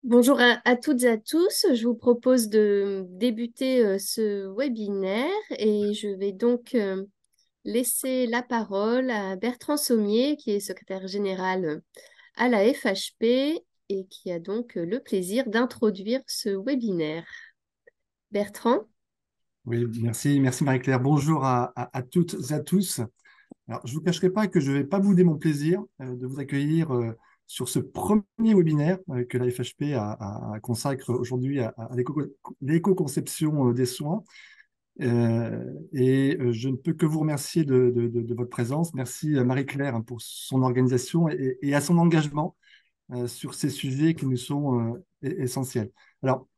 Bonjour à toutes et à tous. Je vous propose de débuter ce webinaire et je vais donc laisser la parole à Bertrand Sommier, qui est secrétaire général à la FHP et qui a donc le plaisir d'introduire ce webinaire. Bertrand? Oui, merci Marie-Claire. Bonjour à toutes et à tous. Alors, je ne vous cacherai pas que je ne vais pas bouder mon plaisir de vous accueillir sur ce premier webinaire que la FHP consacre aujourd'hui à l'éco-conception des soins. Je ne peux que vous remercier de votre présence. Merci à Marie-Claire hein, pour son organisation et à son engagement sur ces sujets qui nous sont essentiels. Alors,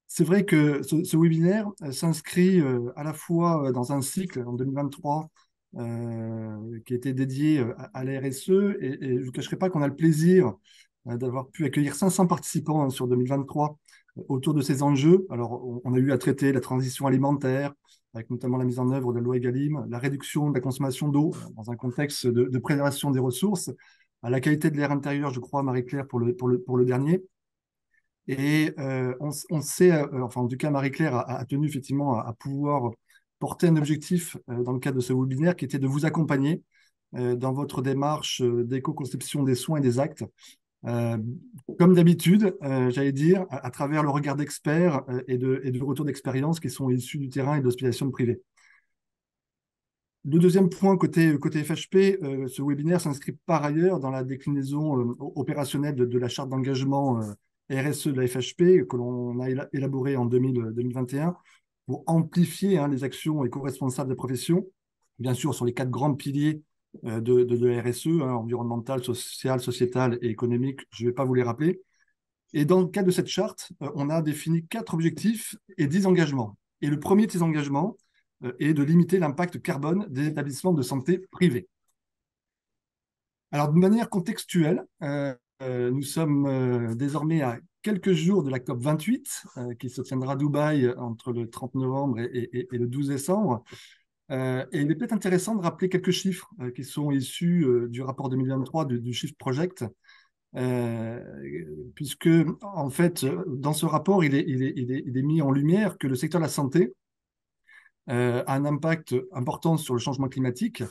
c'est vrai que ce webinaire s'inscrit à la fois dans un cycle en 2023 qui était dédié à la RSE et je ne vous cacherai pas qu'on a le plaisir d'avoir pu accueillir 500 participants hein, sur 2023 autour de ces enjeux. Alors, on a eu à traiter la transition alimentaire, avec notamment la mise en œuvre de la loi Egalim, la réduction de la consommation d'eau dans un contexte de préservation des ressources, à la qualité de l'air intérieur, je crois, Marie-Claire, pour le dernier. On sait, enfin en tout cas Marie-Claire a tenu effectivement à pouvoir porter un objectif dans le cadre de ce webinaire qui était de vous accompagner dans votre démarche d'éco-conception des soins et des actes. Euh, Comme d'habitude, j'allais dire, à travers le regard d'experts et de retours d'expérience qui sont issus du terrain et de l'hospitalisation privée. Le deuxième point, côté FHP, ce webinaire s'inscrit par ailleurs dans la déclinaison opérationnelle de la charte d'engagement RSE de la FHP que l'on a élaborée en 2021 pour amplifier hein, les actions éco-responsables des professions, bien sûr sur les quatre grands piliers de la RSE, hein, environnemental, social, sociétal et économique, je ne vais pas vous les rappeler. Et dans le cadre de cette charte, on a défini quatre objectifs et 10 engagements. Et le premier de ces engagements est de limiter l'impact carbone des établissements de santé privés. Alors, de manière contextuelle, nous sommes désormais à quelques jours de la COP 28, qui se tiendra à Dubaï entre le 30 novembre et le 12 décembre. Et il est peut-être intéressant de rappeler quelques chiffres qui sont issus du rapport 2023 du Shift Project, euh, puisque, en fait, dans ce rapport, il est mis en lumière que le secteur de la santé a un impact important sur le changement climatique,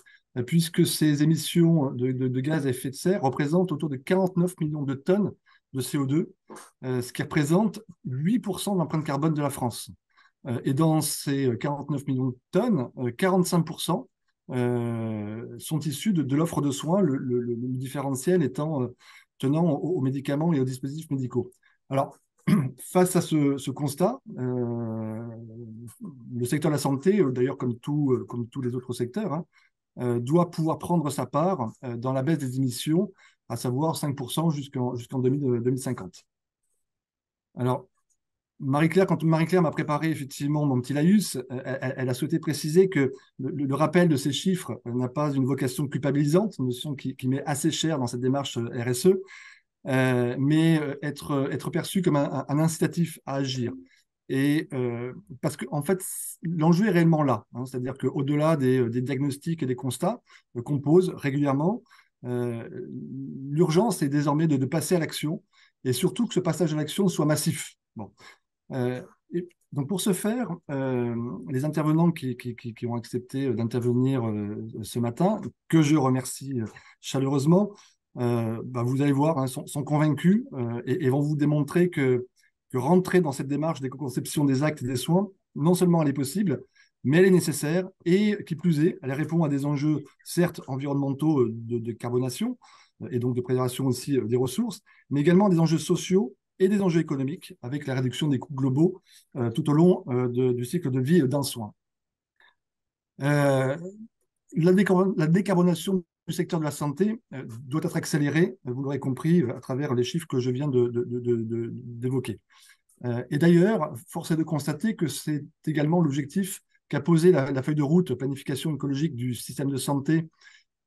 puisque ces émissions de gaz à effet de serre représentent autour de 49 millions de tonnes de CO2, ce qui représente 8% de l'empreinte carbone de la France. Et dans ces 49 millions de tonnes, 45% sont issus de l'offre de soins, le différentiel étant tenant aux médicaments et aux dispositifs médicaux. Alors, face à ce constat, le secteur de la santé, d'ailleurs comme tous les autres secteurs, hein, doit pouvoir prendre sa part dans la baisse des émissions, à savoir 5% jusqu'en 2050. Alors, quand Marie-Claire m'a préparé effectivement mon petit laïus, elle a souhaité préciser que le rappel de ces chiffres n'a pas une vocation culpabilisante, une notion qui m'est assez chère dans cette démarche RSE, mais être perçu comme un incitatif à agir. Parce qu'en fait, l'enjeu est réellement là, hein, c'est-à-dire qu'au-delà des diagnostics et des constats qu'on pose régulièrement, euh, l'urgence est désormais de passer à l'action et surtout que ce passage à l'action soit massif. Bon. Euh, donc pour ce faire, les intervenants qui ont accepté d'intervenir ce matin, que je remercie chaleureusement, bah, vous allez voir, hein, sont convaincus et vont vous démontrer que rentrer dans cette démarche d'éco-conception des actes et des soins, non seulement elle est possible, mais elle est nécessaire et qui plus est, elle répond à des enjeux certes environnementaux de carbonation et donc de préservation aussi des ressources, mais également des enjeux sociaux et des enjeux économiques avec la réduction des coûts globaux tout au long du cycle de vie d'un soin. Euh, la décarbonation du secteur de la santé doit être accélérée, vous l'aurez compris, à travers les chiffres que je viens d'évoquer. Et d'ailleurs, force est de constater que c'est également l'objectif qu'a posé la feuille de route planification écologique du système de santé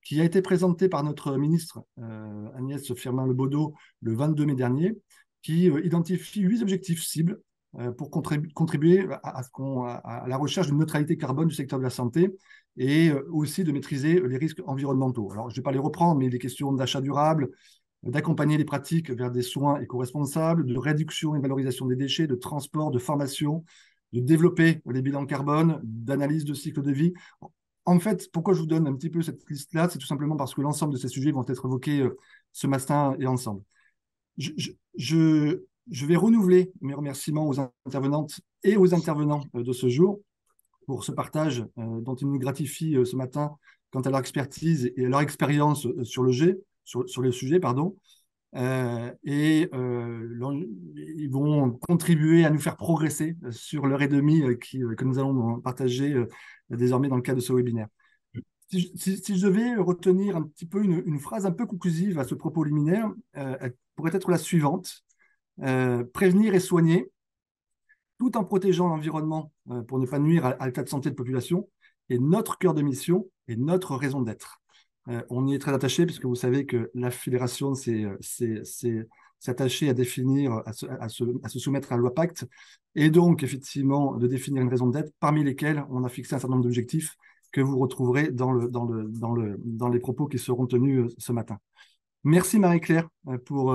qui a été présentée par notre ministre Agnès Firmin-Lebaudot le 22 mai dernier, qui identifie 8 objectifs cibles pour contribuer à la recherche d'une neutralité carbone du secteur de la santé et aussi de maîtriser les risques environnementaux. Alors, je ne vais pas les reprendre, mais des questions d'achat durable, d'accompagner les pratiques vers des soins éco-responsables, de réduction et valorisation des déchets, de transport, de formation, de développer les bilans carbone, d'analyse de cycle de vie. En fait, pourquoi je vous donne un petit peu cette liste-là, c'est tout simplement parce que l'ensemble de ces sujets vont être évoqués ce matin et ensemble. Je, je- je- je vais renouveler mes remerciements aux intervenantes et aux intervenants de ce jour pour ce partage dont ils nous gratifient ce matin quant à leur expertise et à leur expérience sur le sujet, pardon. Ils vont contribuer à nous faire progresser sur l'heure et demie que nous allons partager désormais dans le cadre de ce webinaire. Si je devais retenir un petit peu une phrase un peu conclusive à ce propos liminaire, elle pourrait être la suivante. Prévenir et soigner, tout en protégeant l'environnement pour ne pas nuire à l'état de santé de population, est notre cœur de mission et notre raison d'être. On y est très attaché puisque vous savez que la fédération s'est attachée à définir, à se soumettre à la loi Pacte et donc effectivement de définir une raison d'être parmi lesquelles on a fixé un certain nombre d'objectifs que vous retrouverez dans les propos qui seront tenus ce matin. Merci Marie-Claire pour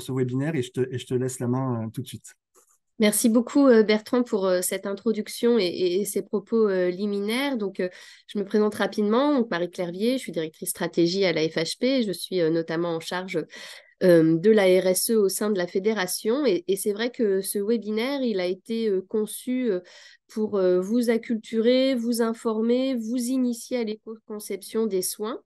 ce webinaire et je te laisse la main tout de suite. Merci beaucoup Bertrand pour cette introduction et ces propos liminaires. Donc, je me présente rapidement. Donc, Marie Clairvier, je suis directrice stratégie à la FHP. Je suis notamment en charge de la RSE au sein de la fédération. Et c'est vrai que ce webinaire, il a été conçu pour vous acculturer, vous informer, vous initier à l'éco-conception des soins.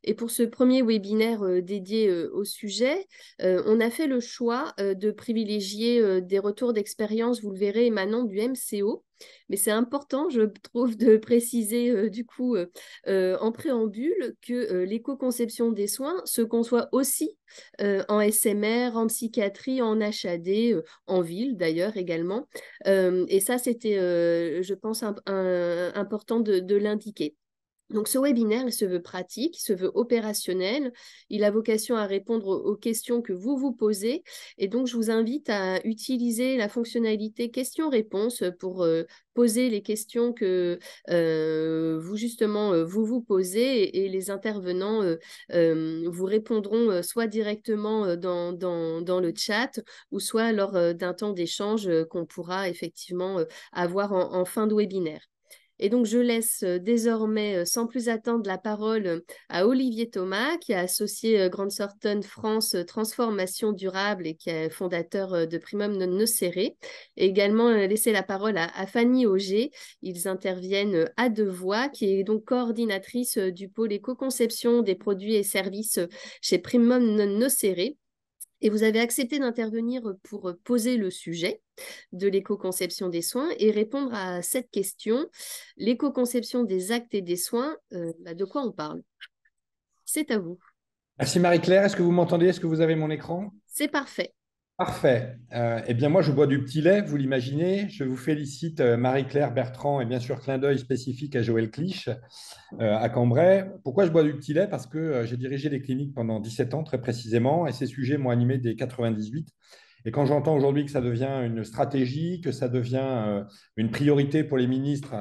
Et pour ce premier webinaire dédié au sujet, on a fait le choix de privilégier des retours d'expérience, vous le verrez, émanant du MCO. Mais c'est important, je trouve, de préciser en préambule que l'éco-conception des soins se conçoit aussi en SMR, en psychiatrie, en HAD, en ville d'ailleurs également. Et ça, c'était, je pense, important de l'indiquer. Donc, ce webinaire, il se veut pratique, il se veut opérationnel. Il a vocation à répondre aux questions que vous vous posez. Et donc, je vous invite à utiliser la fonctionnalité questions-réponses pour poser les questions que vous vous posez et les intervenants vous répondront soit directement dans le chat ou soit lors d'un temps d'échange qu'on pourra effectivement avoir en fin de webinaire. Et donc, je laisse désormais, sans plus attendre, la parole à Olivier Thomas, qui a associé Grande Thornton France Transformation Durable et qui est fondateur de Primum Non Nocere. Et également laisser la parole à Fanny Auger. Ils interviennent à deux voix, qui est donc coordinatrice du pôle éco-conception des produits et services chez Primum Non Nocere. Et vous avez accepté d'intervenir pour poser le sujet de l'éco-conception des soins et répondre à cette question. L'éco-conception des actes et des soins, de quoi on parle? C'est à vous. Merci Marie-Claire. Est-ce que vous m'entendez? Est-ce que vous avez mon écran? C'est parfait. Parfait. Eh bien, moi, je bois du petit lait, vous l'imaginez. Je vous félicite, Marie-Claire, Bertrand, et bien sûr, clin d'œil spécifique à Joël Clich, à Cambrai. Pourquoi je bois du petit lait? Parce que j'ai dirigé des cliniques pendant 17 ans, très précisément, et ces sujets m'ont animé dès 98. Et quand j'entends aujourd'hui que ça devient une stratégie, que ça devient une priorité pour les ministres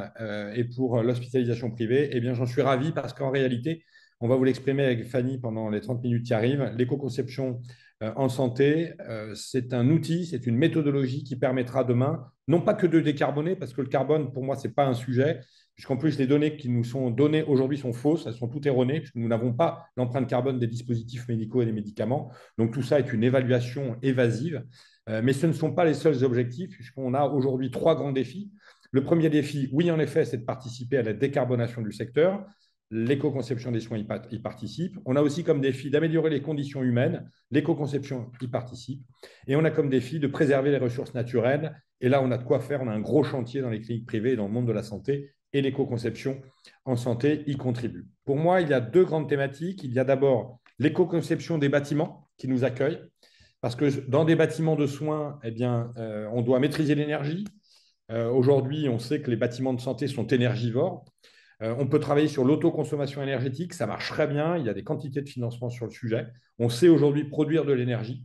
et pour l'hospitalisation privée, eh bien, j'en suis ravi parce qu'en réalité, on va vous l'exprimer avec Fanny pendant les 30 minutes qui arrivent, l'éco-conception en santé, c'est un outil, c'est une méthodologie qui permettra demain, non pas que de décarboner, parce que le carbone, pour moi, ce n'est pas un sujet, puisqu'en plus, les données qui nous sont données aujourd'hui sont fausses, elles sont toutes erronées, puisque nous n'avons pas l'empreinte carbone des dispositifs médicaux et des médicaments. Donc tout ça est une évaluation évasive. Mais ce ne sont pas les seuls objectifs, puisqu'on a aujourd'hui trois grands défis. Le premier défi, oui, en effet, c'est de participer à la décarbonation du secteur. L'éco-conception des soins y participe. On a aussi comme défi d'améliorer les conditions humaines. L'éco-conception y participe. Et on a comme défi de préserver les ressources naturelles. Et là, on a de quoi faire. On a un gros chantier dans les cliniques privées et dans le monde de la santé. Et l'éco-conception en santé y contribue. Pour moi, il y a deux grandes thématiques. Il y a d'abord l'éco-conception des bâtiments qui nous accueillent. Parce que dans des bâtiments de soins, eh bien, on doit maîtriser l'énergie. Aujourd'hui, on sait que les bâtiments de santé sont énergivores. On peut travailler sur l'autoconsommation énergétique, ça marche très bien, il y a des quantités de financement sur le sujet. On sait aujourd'hui produire de l'énergie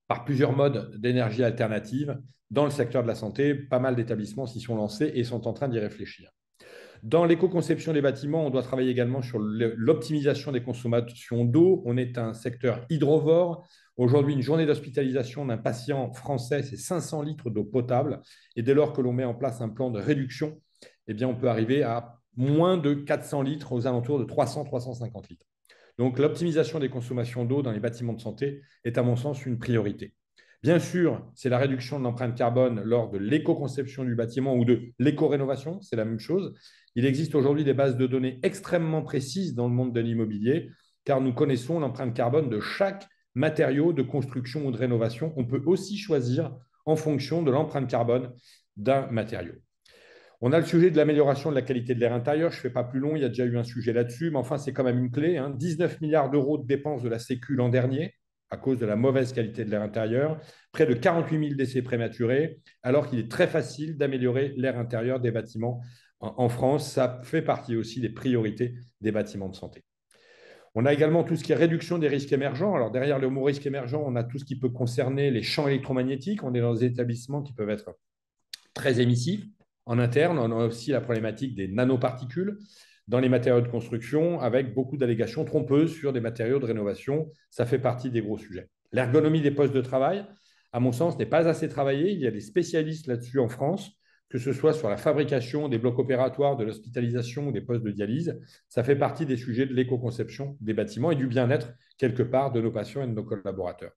par plusieurs modes d'énergie alternative. Dans le secteur de la santé, pas mal d'établissements s'y sont lancés et sont en train d'y réfléchir. Dans l'éco-conception des bâtiments, on doit travailler également sur l'optimisation des consommations d'eau. On est un secteur hydrovore. Aujourd'hui, une journée d'hospitalisation d'un patient français, c'est 500 litres d'eau potable. Et dès lors que l'on met en place un plan de réduction, eh bien, on peut arriver à moins de 400 litres, aux alentours de 300-350 litres. Donc, l'optimisation des consommations d'eau dans les bâtiments de santé est, à mon sens, une priorité. Bien sûr, c'est la réduction de l'empreinte carbone lors de l'éco-conception du bâtiment ou de l'éco-rénovation, c'est la même chose. Il existe aujourd'hui des bases de données extrêmement précises dans le monde de l'immobilier, car nous connaissons l'empreinte carbone de chaque matériau de construction ou de rénovation. On peut aussi choisir en fonction de l'empreinte carbone d'un matériau. On a le sujet de l'amélioration de la qualité de l'air intérieur. Je ne fais pas plus long, il y a déjà eu un sujet là-dessus, mais enfin, c'est quand même une clé. 19 milliards d'euros de dépenses de la Sécu l'an dernier à cause de la mauvaise qualité de l'air intérieur, près de 48 000 décès prématurés, alors qu'il est très facile d'améliorer l'air intérieur des bâtiments en France. Ça fait partie aussi des priorités des bâtiments de santé. On a également tout ce qui est réduction des risques émergents. Alors derrière le mot risque émergent, on a tout ce qui peut concerner les champs électromagnétiques. On est dans des établissements qui peuvent être très émissifs. En interne, on a aussi la problématique des nanoparticules dans les matériaux de construction, avec beaucoup d'allégations trompeuses sur des matériaux de rénovation. Ça fait partie des gros sujets. L'ergonomie des postes de travail, à mon sens, n'est pas assez travaillée. Il y a des spécialistes là-dessus en France, que ce soit sur la fabrication des blocs opératoires, de l'hospitalisation ou des postes de dialyse. Ça fait partie des sujets de l'éco-conception des bâtiments et du bien-être, quelque part, de nos patients et de nos collaborateurs.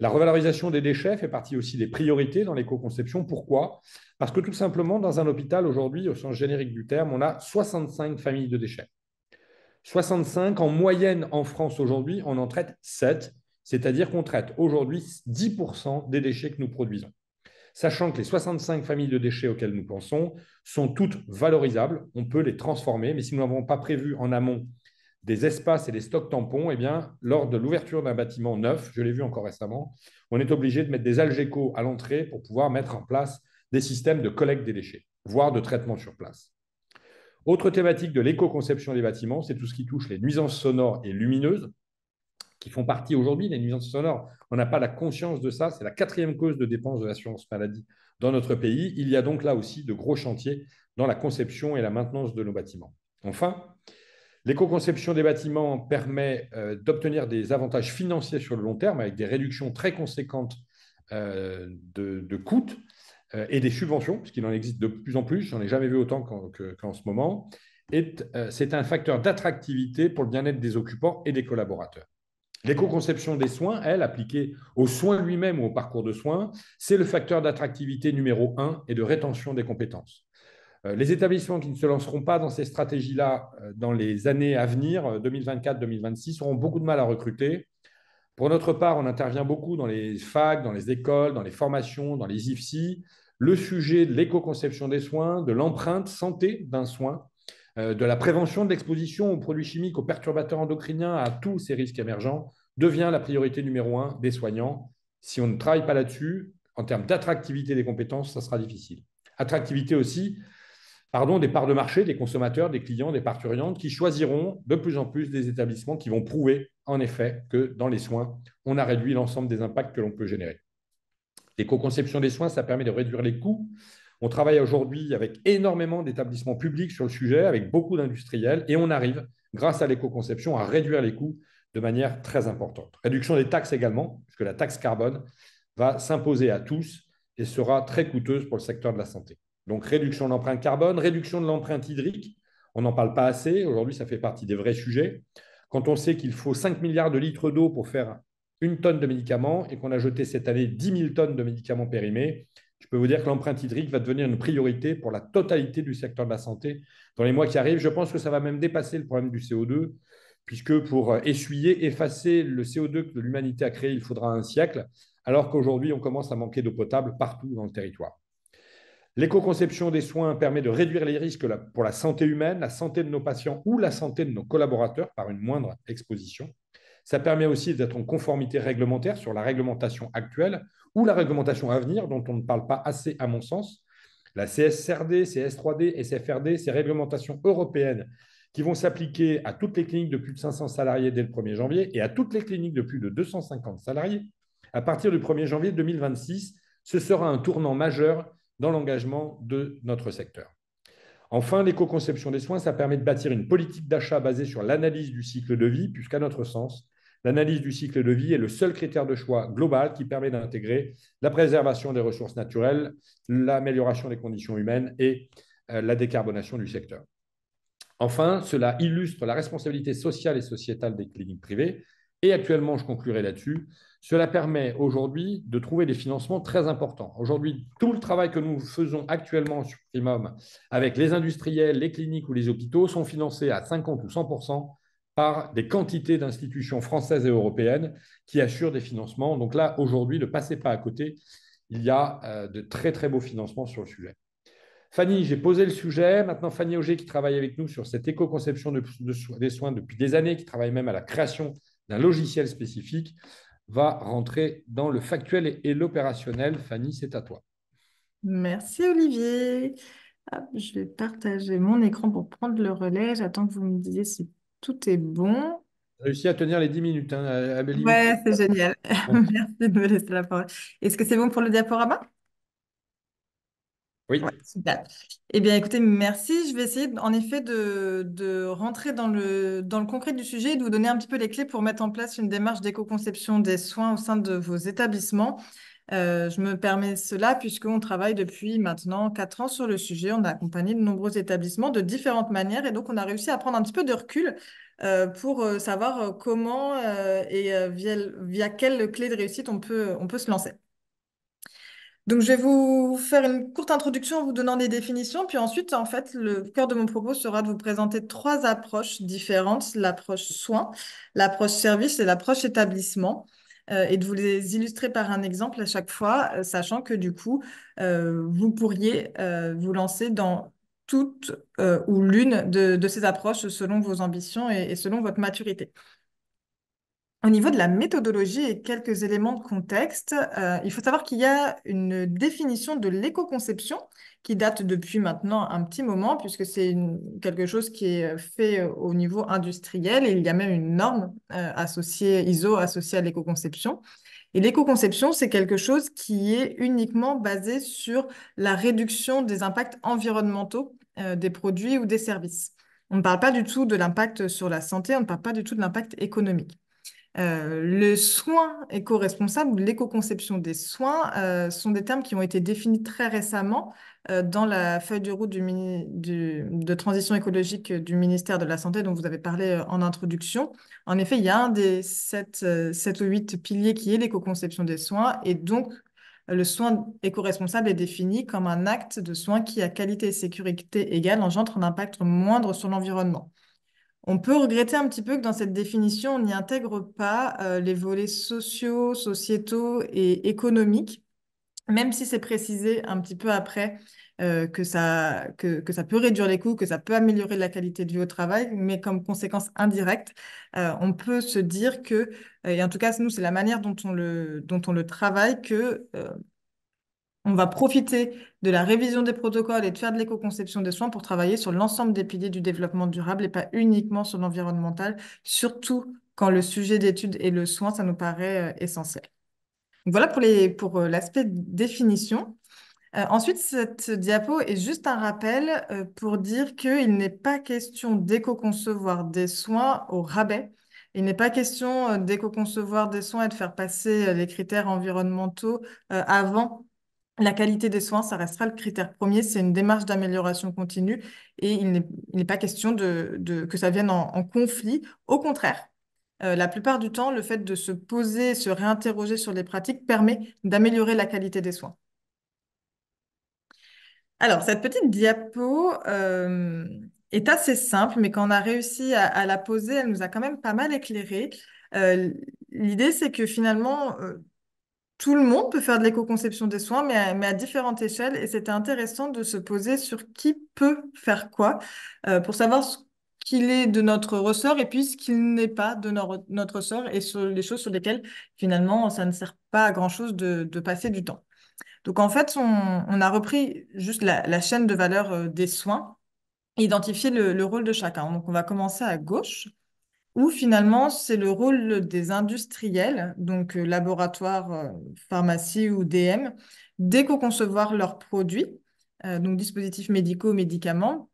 La revalorisation des déchets fait partie aussi des priorités dans l'éco-conception. Pourquoi? Parce que tout simplement, dans un hôpital aujourd'hui, au sens générique du terme, on a 65 familles de déchets. 65 en moyenne en France aujourd'hui, on en traite 7, c'est-à-dire qu'on traite aujourd'hui 10% des déchets que nous produisons. Sachant que les 65 familles de déchets auxquelles nous pensons sont toutes valorisables, on peut les transformer, mais si nous n'avons pas prévu en amont des espaces et des stocks tampons, eh bien, lors de l'ouverture d'un bâtiment neuf, je l'ai vu encore récemment, on est obligé de mettre des Algeco à l'entrée pour pouvoir mettre en place des systèmes de collecte des déchets, voire de traitement sur place. Autre thématique de l'éco-conception des bâtiments, c'est tout ce qui touche les nuisances sonores et lumineuses, qui font partie aujourd'hui des nuisances sonores. On n'a pas la conscience de ça, c'est la 4e cause de dépenses de l'assurance maladie dans notre pays. Il y a donc là aussi de gros chantiers dans la conception et la maintenance de nos bâtiments. Enfin, l'éco-conception des bâtiments permet d'obtenir des avantages financiers sur le long terme avec des réductions très conséquentes de coûts et des subventions, puisqu'il en existe de plus en plus, j'en ai jamais vu autant qu'en ce moment. Et c'est un facteur d'attractivité pour le bien-être des occupants et des collaborateurs. L'éco-conception des soins, elle, appliquée aux soins lui-même ou au parcours de soins, c'est le facteur d'attractivité numéro 1 et de rétention des compétences. Les établissements qui ne se lanceront pas dans ces stratégies-là dans les années à venir, 2024-2026, auront beaucoup de mal à recruter. Pour notre part, on intervient beaucoup dans les facs, dans les écoles, dans les formations, dans les IFSI. Le sujet de l'éco-conception des soins, de l'empreinte santé d'un soin, de la prévention de l'exposition aux produits chimiques, aux perturbateurs endocriniens, à tous ces risques émergents, devient la priorité numéro 1 des soignants. Si on ne travaille pas là-dessus, en termes d'attractivité des compétences, ça sera difficile. Attractivité aussi, des parts de marché, des consommateurs, des clients, des parturientes qui choisiront de plus en plus des établissements qui vont prouver en effet que dans les soins, on a réduit l'ensemble des impacts que l'on peut générer. L'éco-conception des soins, ça permet de réduire les coûts. On travaille aujourd'hui avec énormément d'établissements publics sur le sujet, avec beaucoup d'industriels, et on arrive, grâce à l'éco-conception, à réduire les coûts de manière très importante. Réduction des taxes également, puisque la taxe carbone va s'imposer à tous et sera très coûteuse pour le secteur de la santé. Donc, réduction de l'empreinte carbone, réduction de l'empreinte hydrique. On n'en parle pas assez. Aujourd'hui, ça fait partie des vrais sujets. Quand on sait qu'il faut 5 milliards de litres d'eau pour faire 1 tonne de médicaments et qu'on a jeté cette année 10 000 tonnes de médicaments périmés, je peux vous dire que l'empreinte hydrique va devenir une priorité pour la totalité du secteur de la santé dans les mois qui arrivent. Je pense que ça va même dépasser le problème du CO2, puisque pour effacer le CO2 que l'humanité a créé, il faudra un siècle, alors qu'aujourd'hui, on commence à manquer d'eau potable partout dans le territoire. L'éco-conception des soins permet de réduire les risques pour la santé humaine, la santé de nos patients ou la santé de nos collaborateurs par une moindre exposition. Ça permet aussi d'être en conformité réglementaire sur la réglementation actuelle ou la réglementation à venir dont on ne parle pas assez à mon sens. La CSRD, CS3D, SFRD, ces réglementations européennes qui vont s'appliquer à toutes les cliniques de plus de 500 salariés dès le 1er janvier et à toutes les cliniques de plus de 250 salariés à partir du 1er janvier 2026. Ce sera un tournant majeur dans l'engagement de notre secteur. Enfin, l'éco-conception des soins, ça permet de bâtir une politique d'achat basée sur l'analyse du cycle de vie, puisqu'à notre sens, l'analyse du cycle de vie est le seul critère de choix global qui permet d'intégrer la préservation des ressources naturelles, l'amélioration des conditions humaines et la décarbonation du secteur. Enfin, cela illustre la responsabilité sociale et sociétale des cliniques privées. Et actuellement, je conclurai là-dessus, cela permet aujourd'hui de trouver des financements très importants. Aujourd'hui, tout le travail que nous faisons actuellement sur Primum avec les industriels, les cliniques ou les hôpitaux sont financés à 50 ou 100% par des quantités d'institutions françaises et européennes qui assurent des financements. Donc là, aujourd'hui, ne passez pas à côté. Il y a de très, très beaux financements sur le sujet. Fanny, j'ai posé le sujet. Maintenant, Fanny Auger, qui travaille avec nous sur cette éco-conception des soins depuis des années, qui travaille même à la création d'un logiciel spécifique, va rentrer dans le factuel et l'opérationnel. Fanny, c'est à toi. Merci Olivier. Hop, je vais partager mon écran pour prendre le relais. J'attends que vous me disiez si tout est bon. Réussi à tenir les 10 minutes, hein, Amélie. Ouais, c'est génial. Merci de me laisser la parole. Est-ce que c'est bon pour le diaporama? Oui. Ouais, super. Eh bien, écoutez, merci. Je vais essayer en effet de rentrer dans le concret du sujet et de vous donner un petit peu les clés pour mettre en place une démarche d'éco-conception des soins au sein de vos établissements. Je me permets cela puisqu'on travaille depuis maintenant 4 ans sur le sujet. On a accompagné de nombreux établissements de différentes manières et donc on a réussi à prendre un petit peu de recul pour savoir comment et via quelle clé de réussite on peut se lancer. Donc, je vais vous faire une courte introduction en vous donnant des définitions, puis ensuite, en fait, le cœur de mon propos sera de vous présenter 3 approches différentes, l'approche soin, l'approche service et l'approche établissement, et de vous les illustrer par un exemple à chaque fois, sachant que du coup, vous pourriez vous lancer dans toute ou l'une de ces approches selon vos ambitions et selon votre maturité. Au niveau de la méthodologie et quelques éléments de contexte, il faut savoir qu'il y a une définition de l'éco-conception qui date depuis maintenant un petit moment, puisque c'est quelque chose qui est fait au niveau industriel et il y a même une norme associée, ISO associée à l'éco-conception. Et l'éco-conception, c'est quelque chose qui est uniquement basé sur la réduction des impacts environnementaux des produits ou des services. On ne parle pas du tout de l'impact sur la santé, on ne parle pas du tout de l'impact économique. Le soin éco-responsable ou l'éco-conception des soins sont des termes qui ont été définis très récemment dans la feuille de route de transition écologique du ministère de la Santé dont vous avez parlé en introduction. En effet, il y a un des 7 ou 8 piliers qui est l'éco-conception des soins et donc le soin éco-responsable est défini comme un acte de soin qui, à qualité et sécurité égale, engendre un impact moindre sur l'environnement. On peut regretter un petit peu que dans cette définition, on n'y intègre pas les volets sociaux, sociétaux et économiques, même si c'est précisé un petit peu après que ça peut réduire les coûts, que ça peut améliorer la qualité de vie au travail, mais comme conséquence indirecte, on peut se dire que, et en tout cas, nous, c'est la manière dont on le travaille, que on va profiter de la révision des protocoles et de faire de l'éco-conception des soins pour travailler sur l'ensemble des piliers du développement durable et pas uniquement sur l'environnemental, surtout quand le sujet d'étude est le soin, ça nous paraît essentiel. Donc voilà pour l'aspect définition. Ensuite, cette diapo est juste un rappel pour dire qu'il n'est pas question d'éco-concevoir des soins au rabais. Il n'est pas question d'éco-concevoir des soins et de faire passer les critères environnementaux avant la qualité des soins. Ça restera le critère premier. C'est une démarche d'amélioration continue et il n'est pas question que ça vienne en conflit. Au contraire, la plupart du temps, le fait de se poser, se réinterroger sur les pratiques permet d'améliorer la qualité des soins. Alors, cette petite diapo est assez simple, mais quand on a réussi à la poser, elle nous a quand même pas mal éclairé. L'idée, c'est que finalement, tout le monde peut faire de l'éco-conception des soins, mais à différentes échelles. Et c'était intéressant de se poser sur qui peut faire quoi pour savoir ce qu'il est de notre ressort et puis ce qu'il n'est pas de notre ressort et sur les choses sur lesquelles, finalement, ça ne sert pas à grand-chose de passer du temps. Donc, en fait, on a repris juste la chaîne de valeur des soins, identifier le rôle de chacun. Donc, on va commencer à gauche, où finalement, c'est le rôle des industriels, donc laboratoires, pharmacie ou DM, d'éco-concevoir leurs produits, donc dispositifs médicaux, médicaments,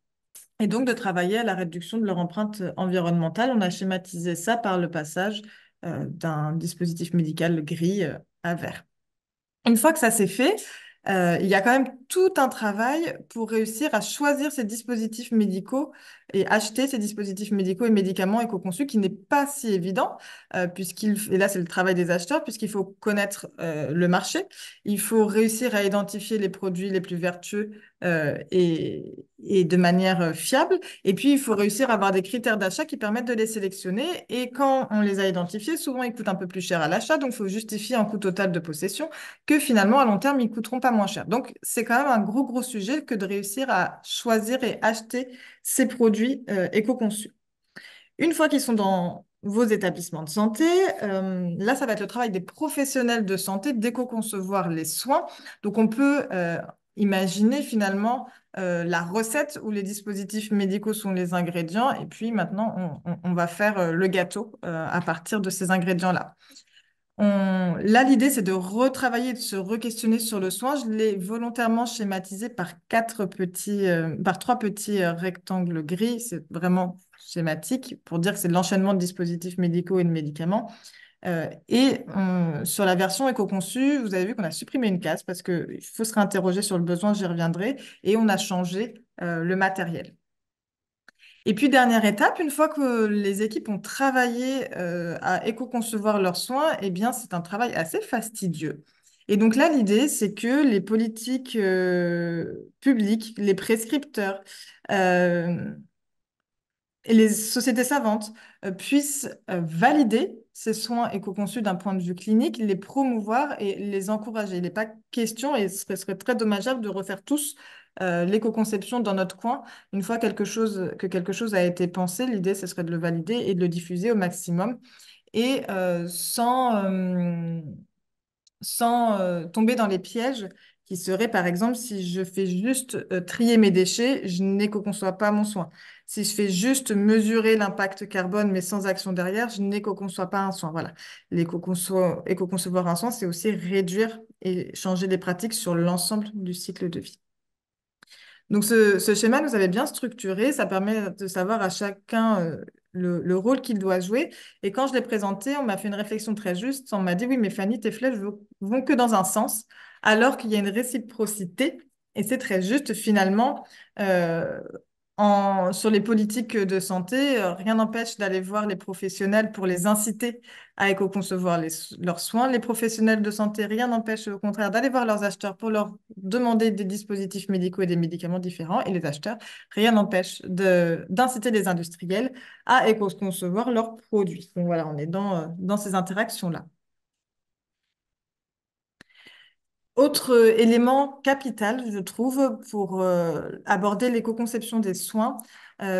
et donc de travailler à la réduction de leur empreinte environnementale. On a schématisé ça par le passage d'un dispositif médical gris à vert. Une fois que ça s'est fait, il y a quand même tout un travail pour réussir à choisir ces dispositifs médicaux et acheter ces dispositifs médicaux et médicaments éco-conçus qui n'est pas si évident, et là c'est le travail des acheteurs, puisqu'il faut connaître le marché, il faut réussir à identifier les produits les plus vertueux et de manière fiable, et puis il faut réussir à avoir des critères d'achat qui permettent de les sélectionner, et quand on les a identifiés, souvent ils coûtent un peu plus cher à l'achat, donc il faut justifier un coût total de possession que finalement, à long terme, ils ne coûteront pas moins cher. Donc, c'est quand même un gros sujet que de réussir à choisir et acheter ces produits éco-conçus. Une fois qu'ils sont dans vos établissements de santé, là, ça va être le travail des professionnels de santé d'éco-concevoir les soins. Donc, on peut imaginer finalement la recette où les dispositifs médicaux sont les ingrédients, et puis maintenant, on va faire le gâteau à partir de ces ingrédients-là. Là, l'idée, c'est de retravailler, de se re-questionner sur le soin. Je l'ai volontairement schématisé par par trois petits rectangles gris. C'est vraiment schématique pour dire que c'est de l'enchaînement de dispositifs médicaux et de médicaments. Sur la version éco-conçue, vous avez vu qu'on a supprimé une case parce qu'il faut se réinterroger sur le besoin, j'y reviendrai, et on a changé le matériel. Et puis, dernière étape, une fois que les équipes ont travaillé à éco-concevoir leurs soins, eh bien, c'est un travail assez fastidieux. Et donc là, l'idée, c'est que les politiques publiques, les prescripteurs euh, et les sociétés savantes puissent valider ces soins éco-conçus d'un point de vue clinique, les promouvoir et les encourager. Il n'est pas question, et ce serait très dommageable de refaire tous l'éco-conception dans notre coin. Une fois que quelque chose a été pensé, l'idée, ce serait de le valider et de le diffuser au maximum et sans tomber dans les pièges qui seraient, par exemple, si je fais juste trier mes déchets, je n'éco-conçois pas mon soin. Si je fais juste mesurer l'impact carbone, mais sans action derrière, je n'éco-conçois pas un soin. Voilà. Éco-concevoir un soin, c'est aussi réduire et changer les pratiques sur l'ensemble du cycle de vie. Donc, ce schéma nous avait bien structuré. Ça permet de savoir à chacun le rôle qu'il doit jouer. Et quand je l'ai présenté, on m'a fait une réflexion très juste. On m'a dit, oui, mais Fanny, tes flèches vont que dans un sens, alors qu'il y a une réciprocité. Et c'est très juste, finalement. Sur les politiques de santé, rien n'empêche d'aller voir les professionnels pour les inciter à éco-concevoir leurs soins. Les professionnels de santé, rien n'empêche au contraire d'aller voir leurs acheteurs pour leur demander des dispositifs médicaux et des médicaments différents. Et les acheteurs, rien n'empêche d'inciter les industriels à éco-concevoir leurs produits. Donc voilà, on est dans ces interactions-là. Autre élément capital, je trouve, pour aborder l'éco-conception des soins,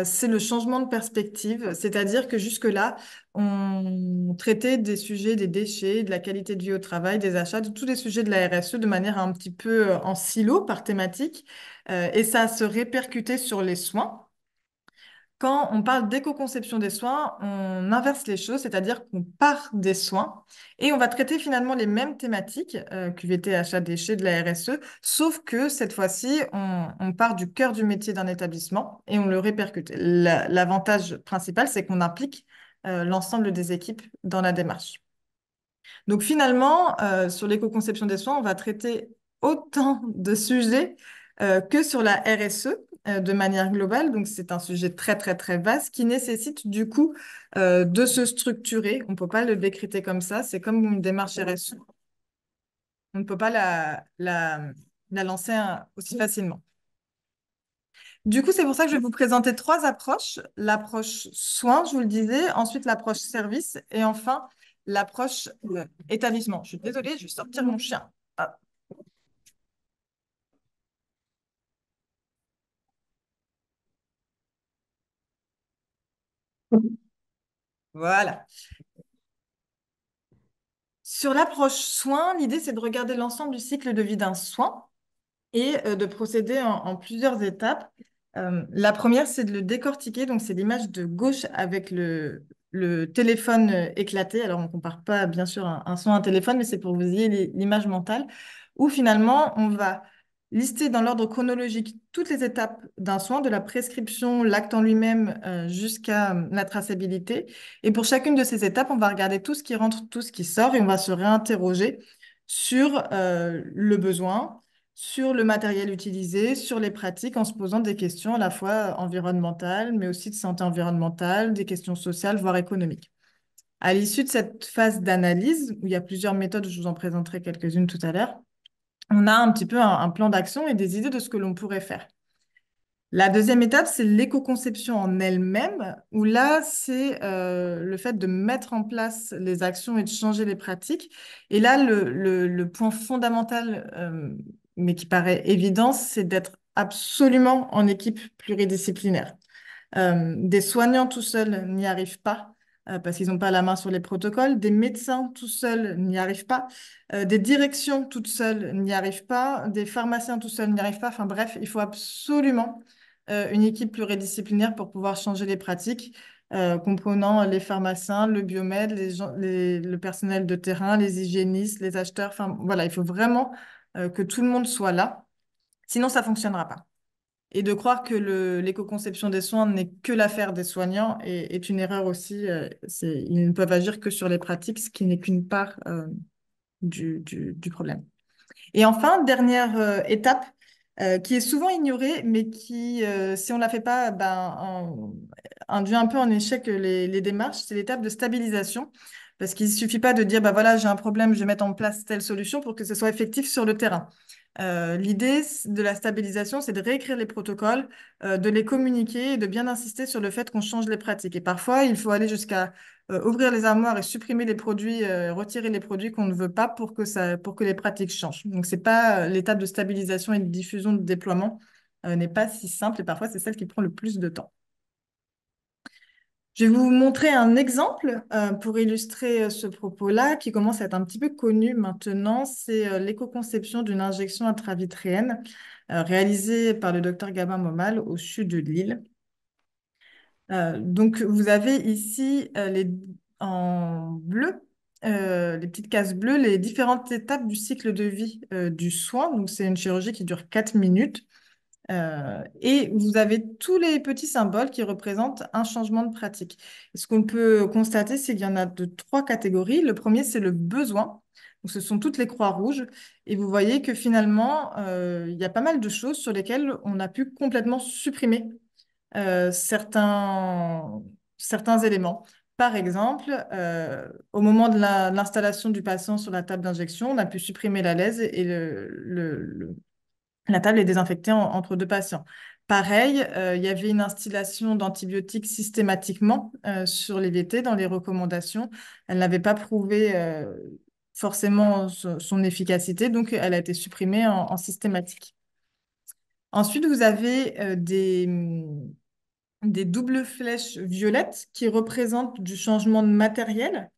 c'est le changement de perspective. C'est-à-dire que jusque-là, on traitait des sujets des déchets, de la qualité de vie au travail, des achats, de tous les sujets de la RSE de manière un petit peu en silo, par thématique, et ça se répercutait sur les soins. Quand on parle d'éco-conception des soins, on inverse les choses, c'est-à-dire qu'on part des soins et on va traiter finalement les mêmes thématiques, QVT, achat, déchets, de la RSE, sauf que cette fois-ci, on part du cœur du métier d'un établissement et on le répercute. L'avantage principal, c'est qu'on implique l'ensemble des équipes dans la démarche. Donc finalement, sur l'éco-conception des soins, on va traiter autant de sujets que sur la RSE de manière globale. Donc c'est un sujet très vaste qui nécessite du coup de se structurer. On ne peut pas le décréter comme ça. C'est comme une démarche RSE. On ne peut pas la lancer aussi facilement. Du coup, c'est pour ça que je vais vous présenter trois approches. L'approche soins, je vous le disais, ensuite l'approche service et enfin l'approche établissement. Je suis désolée, je vais sortir mon chien. Hop. Voilà. Sur l'approche soins, l'idée, c'est de regarder l'ensemble du cycle de vie d'un soin et de procéder en plusieurs étapes. La première, c'est de le décortiquer. Donc, c'est l'image de gauche avec le téléphone éclaté. Alors, on ne compare pas, bien sûr, un son à un téléphone, mais c'est pour que vous ayez l'image mentale, où finalement, on va lister dans l'ordre chronologique toutes les étapes d'un soin, de la prescription, l'acte en lui-même, jusqu'à la traçabilité. Et pour chacune de ces étapes, on va regarder tout ce qui rentre, tout ce qui sort, et on va se réinterroger sur le besoin, sur le matériel utilisé, sur les pratiques, en se posant des questions à la fois environnementales, mais aussi de santé environnementale, des questions sociales, voire économiques. À l'issue de cette phase d'analyse, où il y a plusieurs méthodes, je vous en présenterai quelques-unes tout à l'heure, on a un petit peu un plan d'action et des idées de ce que l'on pourrait faire. La deuxième étape, c'est l'éco-conception en elle-même, où là, c'est le fait de mettre en place les actions et de changer les pratiques. Et là, le point fondamental, mais qui paraît évident, c'est d'être absolument en équipe pluridisciplinaire. Des soignants tout seuls n'y arrivent pas parce qu'ils n'ont pas la main sur les protocoles. Des médecins tout seuls n'y arrivent pas. Des directions toutes seules n'y arrivent pas. Des pharmaciens tout seuls n'y arrivent pas. Enfin bref, il faut absolument une équipe pluridisciplinaire pour pouvoir changer les pratiques, comprenant les pharmaciens, le biomède, le personnel de terrain, les hygiénistes, les acheteurs. Enfin voilà, il faut vraiment que tout le monde soit là. Sinon, ça ne fonctionnera pas. Et de croire que l'éco-conception des soins n'est que l'affaire des soignants est une erreur aussi. Ils ne peuvent agir que sur les pratiques, ce qui n'est qu'une part du problème. Et enfin, dernière étape qui est souvent ignorée, mais qui, si on ne la fait pas, induit un peu en échec les démarches, c'est l'étape de stabilisation. Parce qu'il ne suffit pas de dire, bah voilà, j'ai un problème, je vais mettre en place telle solution pour que ce soit effectif sur le terrain. L'idée de la stabilisation, c'est de réécrire les protocoles, de les communiquer et de bien insister sur le fait qu'on change les pratiques. Et parfois, il faut aller jusqu'à ouvrir les armoires et supprimer les produits, retirer les produits qu'on ne veut pas pour que les pratiques changent. Donc, c'est pas l'étape de stabilisation et de diffusion de déploiement n'est pas si simple et parfois, c'est celle qui prend le plus de temps. Je vais vous montrer un exemple pour illustrer ce propos-là qui commence à être un petit peu connu maintenant. C'est l'éco-conception d'une injection intravitréenne réalisée par le docteur Gabin Momal au CHU de Lille. Donc, vous avez ici en bleu, les petites cases bleues, les différentes étapes du cycle de vie du soin. Donc, c'est une chirurgie qui dure 4 minutes. Et vous avez tous les petits symboles qui représentent un changement de pratique. Et ce qu'on peut constater, c'est qu'il y en a de 3 catégories. Le premier, c'est le besoin. Donc, ce sont toutes les croix rouges. Et vous voyez que finalement, il y a pas mal de choses sur lesquelles on a pu complètement supprimer certains éléments. Par exemple, au moment de l'installation du patient sur la table d'injection, on a pu supprimer la lèse et la table est désinfectée entre 2 patients. Pareil, il y avait une installation d'antibiotiques systématiquement sur les VT dans les recommandations. Elle n'avait pas prouvé forcément son efficacité, donc elle a été supprimée en systématique. Ensuite, vous avez des doubles flèches violettes qui représentent du changement de matériel.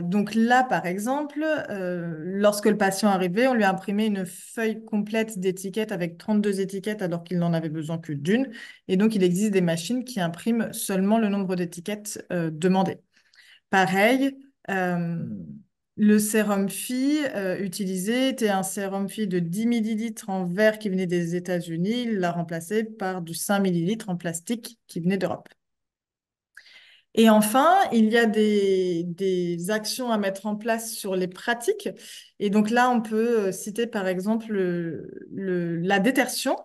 Donc là, par exemple, lorsque le patient arrivait, on lui a imprimé une feuille complète d'étiquettes avec 32 étiquettes alors qu'il n'en avait besoin que d'une. Et donc, il existe des machines qui impriment seulement le nombre d'étiquettes demandées. Pareil, le sérum Phi utilisé était un sérum Phi de 10 millilitres en verre qui venait des États-Unis. Il l'a remplacé par du 5 millilitres en plastique qui venait d'Europe. Et enfin, il y a des actions à mettre en place sur les pratiques. Et donc là, on peut citer par exemple la détertion,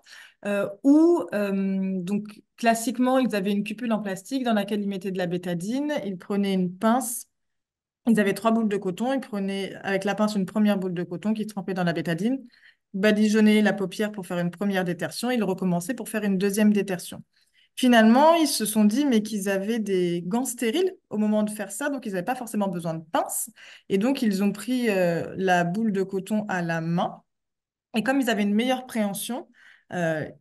où donc, classiquement, ils avaient une cupule en plastique dans laquelle ils mettaient de la bétadine. Ils prenaient une pince. Ils avaient 3 boules de coton. Ils prenaient avec la pince une première boule de coton qu'ils trempaient dans la bétadine, badigeonnaient la paupière pour faire une première détertion. Ils recommençaient pour faire une deuxième détertion. Finalement, ils se sont dit mais qu'ils avaient des gants stériles au moment de faire ça, donc ils n'avaient pas forcément besoin de pince. Et donc, ils ont pris la boule de coton à la main. Et comme ils avaient une meilleure préhension,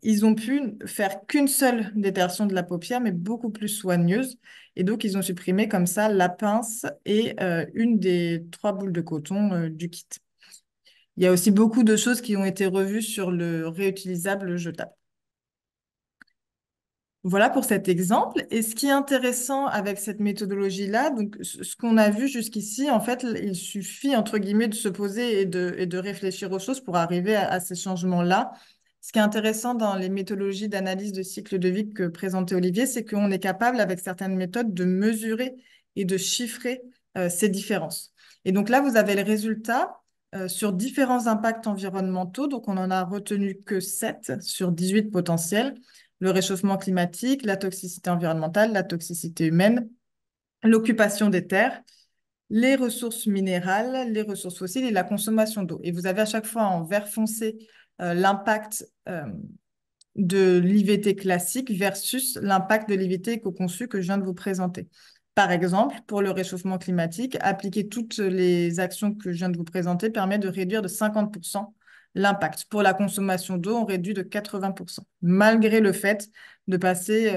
ils ont pu faire qu'une seule détertion de la paupière, mais beaucoup plus soigneuse. Et donc, ils ont supprimé comme ça la pince et une des 3 boules de coton du kit. Il y a aussi beaucoup de choses qui ont été revues sur le réutilisable jetable. Voilà pour cet exemple. Et ce qui est intéressant avec cette méthodologie-là, donc ce qu'on a vu jusqu'ici, en fait, il suffit, entre guillemets, de se poser et de réfléchir aux choses pour arriver à ces changements-là. Ce qui est intéressant dans les méthodologies d'analyse de cycle de vie que présentait Olivier, c'est qu'on est capable, avec certaines méthodes, de mesurer et de chiffrer ces différences. Et donc là, vous avez le résultat sur différents impacts environnementaux. Donc, on n'en a retenu que 7 sur 18 potentiels: le réchauffement climatique, la toxicité environnementale, la toxicité humaine, l'occupation des terres, les ressources minérales, les ressources fossiles et la consommation d'eau. Et vous avez à chaque fois en vert foncé l'impact de l'IVT classique versus l'impact de l'IVT éco-conçu que je viens de vous présenter. Par exemple, pour le réchauffement climatique, appliquer toutes les actions que je viens de vous présenter permet de réduire de 50% l'impact. Pour la consommation d'eau, on réduit de 80%, malgré le fait de passer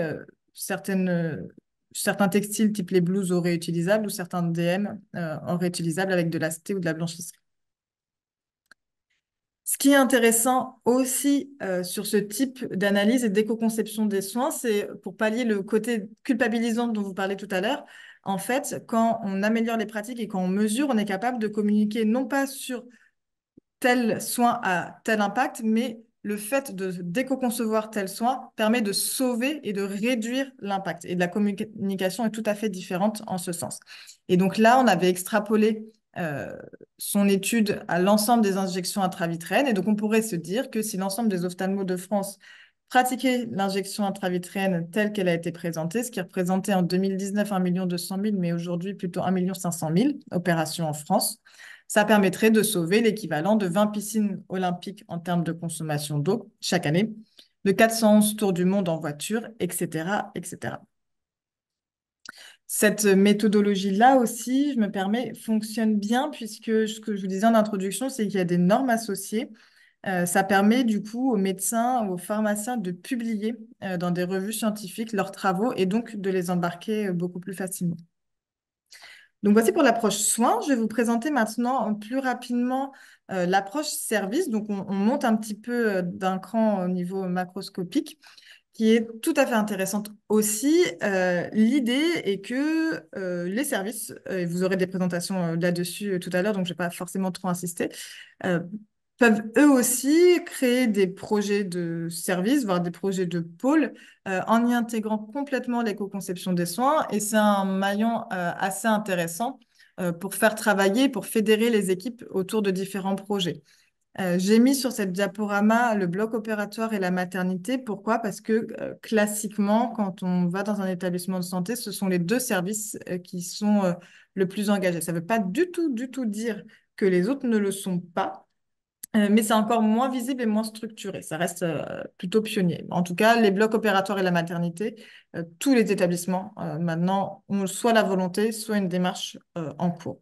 certains textiles type les blouses au réutilisables ou certains DM en réutilisable avec de l'acété ou de la blanchisserie. Ce qui est intéressant aussi sur ce type d'analyse et d'éco-conception des soins, c'est pour pallier le côté culpabilisant dont vous parlez tout à l'heure. En fait, quand on améliore les pratiques et quand on mesure, on est capable de communiquer non pas sur tel soin a tel impact, mais le fait de d'éco-concevoir tel soin permet de sauver et de réduire l'impact. Et la communication est tout à fait différente en ce sens. Et donc là, on avait extrapolé euh, son étude à l'ensemble des injections intravitréennes. Et donc, on pourrait se dire que si l'ensemble des ophtalmos de France pratiquaient l'injection intravitréenne telle qu'elle a été présentée, ce qui représentait en 2019 1 200 000, mais aujourd'hui plutôt 1 500 000 opérations en France, ça permettrait de sauver l'équivalent de 20 piscines olympiques en termes de consommation d'eau chaque année, de 411 tours du monde en voiture, etc., etc. Cette méthodologie-là aussi, je me permets, fonctionne bien puisque ce que je vous disais en introduction, c'est qu'il y a des normes associées. Ça permet du coup aux médecins, aux pharmaciens de publier dans des revues scientifiques leurs travaux et donc de les embarquer beaucoup plus facilement. Donc voici pour l'approche soins. Je vais vous présenter maintenant plus rapidement l'approche service. Donc on monte un petit peu d'un cran au niveau macroscopique, qui est tout à fait intéressante aussi. L'idée est que les services, et vous aurez des présentations là-dessus tout à l'heure, donc je ne vais pas forcément trop insister, euh, peuvent eux aussi créer des projets de services, voire des projets de pôle, en y intégrant complètement l'éco-conception des soins. Et c'est un maillon assez intéressant pour faire travailler, pour fédérer les équipes autour de différents projets. J'ai mis sur cette diaporama le bloc opératoire et la maternité. Pourquoi? Parce que classiquement, quand on va dans un établissement de santé, ce sont les deux services qui sont le plus engagés. Ça ne veut pas du tout dire que les autres ne le sont pas, mais c'est encore moins visible et moins structuré. Ça reste plutôt pionnier. En tout cas, les blocs opératoires et la maternité, tous les établissements maintenant ont soit la volonté, soit une démarche en cours.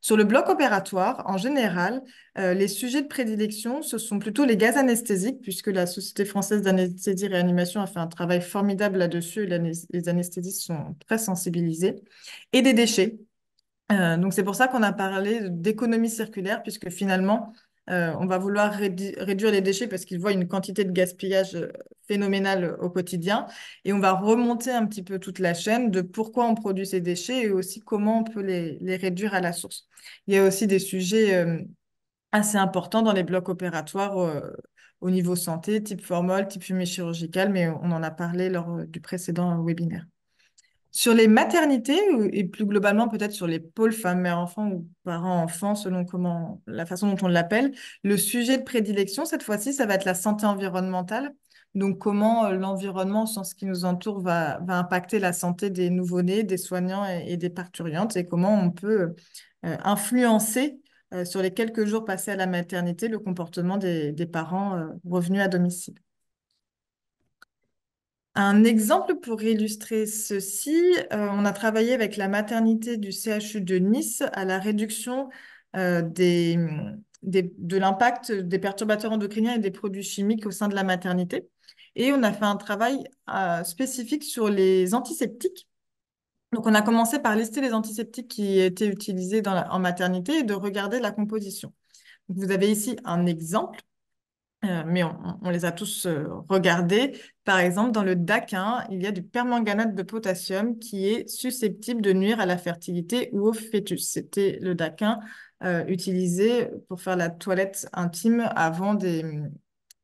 Sur le bloc opératoire, en général, les sujets de prédilection, ce sont plutôt les gaz anesthésiques, puisque la Société française d'anesthésie et réanimation a fait un travail formidable là-dessus, et les anesthésistes sont très sensibilisés, et des déchets. Donc c'est pour ça qu'on a parlé d'économie circulaire, puisque finalement, on va vouloir réduire les déchets parce qu'ils voient une quantité de gaspillage phénoménale au quotidien. Et on va remonter un petit peu toute la chaîne de pourquoi on produit ces déchets et aussi comment on peut les réduire à la source. Il y a aussi des sujets assez importants dans les blocs opératoires au niveau santé, type formol, type fumée chirurgicale, mais on en a parlé lors du précédent webinaire. Sur les maternités et plus globalement peut-être sur les pôles femmes-mères-enfants ou parents-enfants, selon la façon dont on l'appelle, le sujet de prédilection, cette fois-ci, ça va être la santé environnementale. Donc, comment l'environnement, au sens qui nous entoure, va impacter la santé des nouveau-nés, des soignants et des parturientes, et comment on peut influencer sur les quelques jours passés à la maternité le comportement des parents revenus à domicile. Un exemple pour illustrer ceci, on a travaillé avec la maternité du CHU de Nice à la réduction de l'impact des perturbateurs endocriniens et des produits chimiques au sein de la maternité. Et on a fait un travail spécifique sur les antiseptiques. Donc, on a commencé par lister les antiseptiques qui étaient utilisés en maternité et de regarder la composition. Donc, vous avez ici un exemple mais on les a tous regardés. Par exemple, dans le daquin, il y a du permanganate de potassium qui est susceptible de nuire à la fertilité ou au fœtus. C'était le daquin utilisé pour faire la toilette intime avant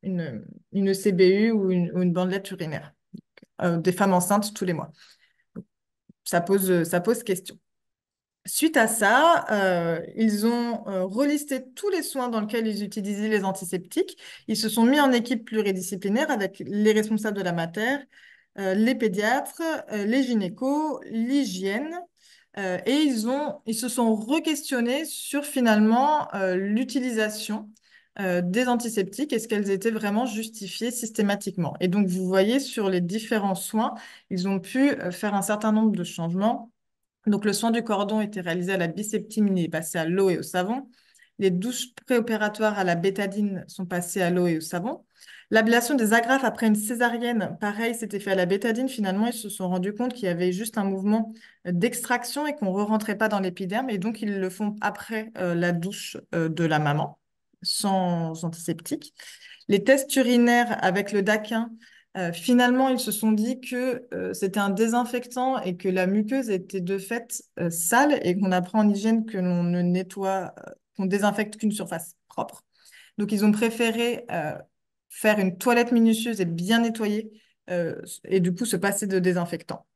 une CBU ou une bandelette urinaire des femmes enceintes tous les mois. Ça pose question. Suite à ça, ils ont relisté tous les soins dans lesquels ils utilisaient les antiseptiques. Ils se sont mis en équipe pluridisciplinaire avec les responsables de la matière, les pédiatres, les gynécos, l'hygiène, et ils se sont re-questionnés sur finalement l'utilisation des antiseptiques. Est-ce qu'elles étaient vraiment justifiées systématiquement? Et donc, vous voyez sur les différents soins, ils ont pu faire un certain nombre de changements. Donc, le soin du cordon était réalisé à la biseptine, il est passé à l'eau et au savon. Les douches préopératoires à la bétadine sont passées à l'eau et au savon. L'ablation des agrafes après une césarienne, pareil, c'était fait à la bétadine. Finalement, ils se sont rendus compte qu'il y avait juste un mouvement d'extraction et qu'on ne re-rentrait pas dans l'épiderme. Et donc, ils le font après la douche de la maman, sans antiseptique. Les tests urinaires avec le daquin, finalement, ils se sont dit que c'était un désinfectant et que la muqueuse était de fait sale et qu'on apprend en hygiène que l'on ne nettoie, qu'on désinfecte qu'une surface propre. Donc, ils ont préféré faire une toilette minutieuse et bien nettoyer et du coup se passer de désinfectant.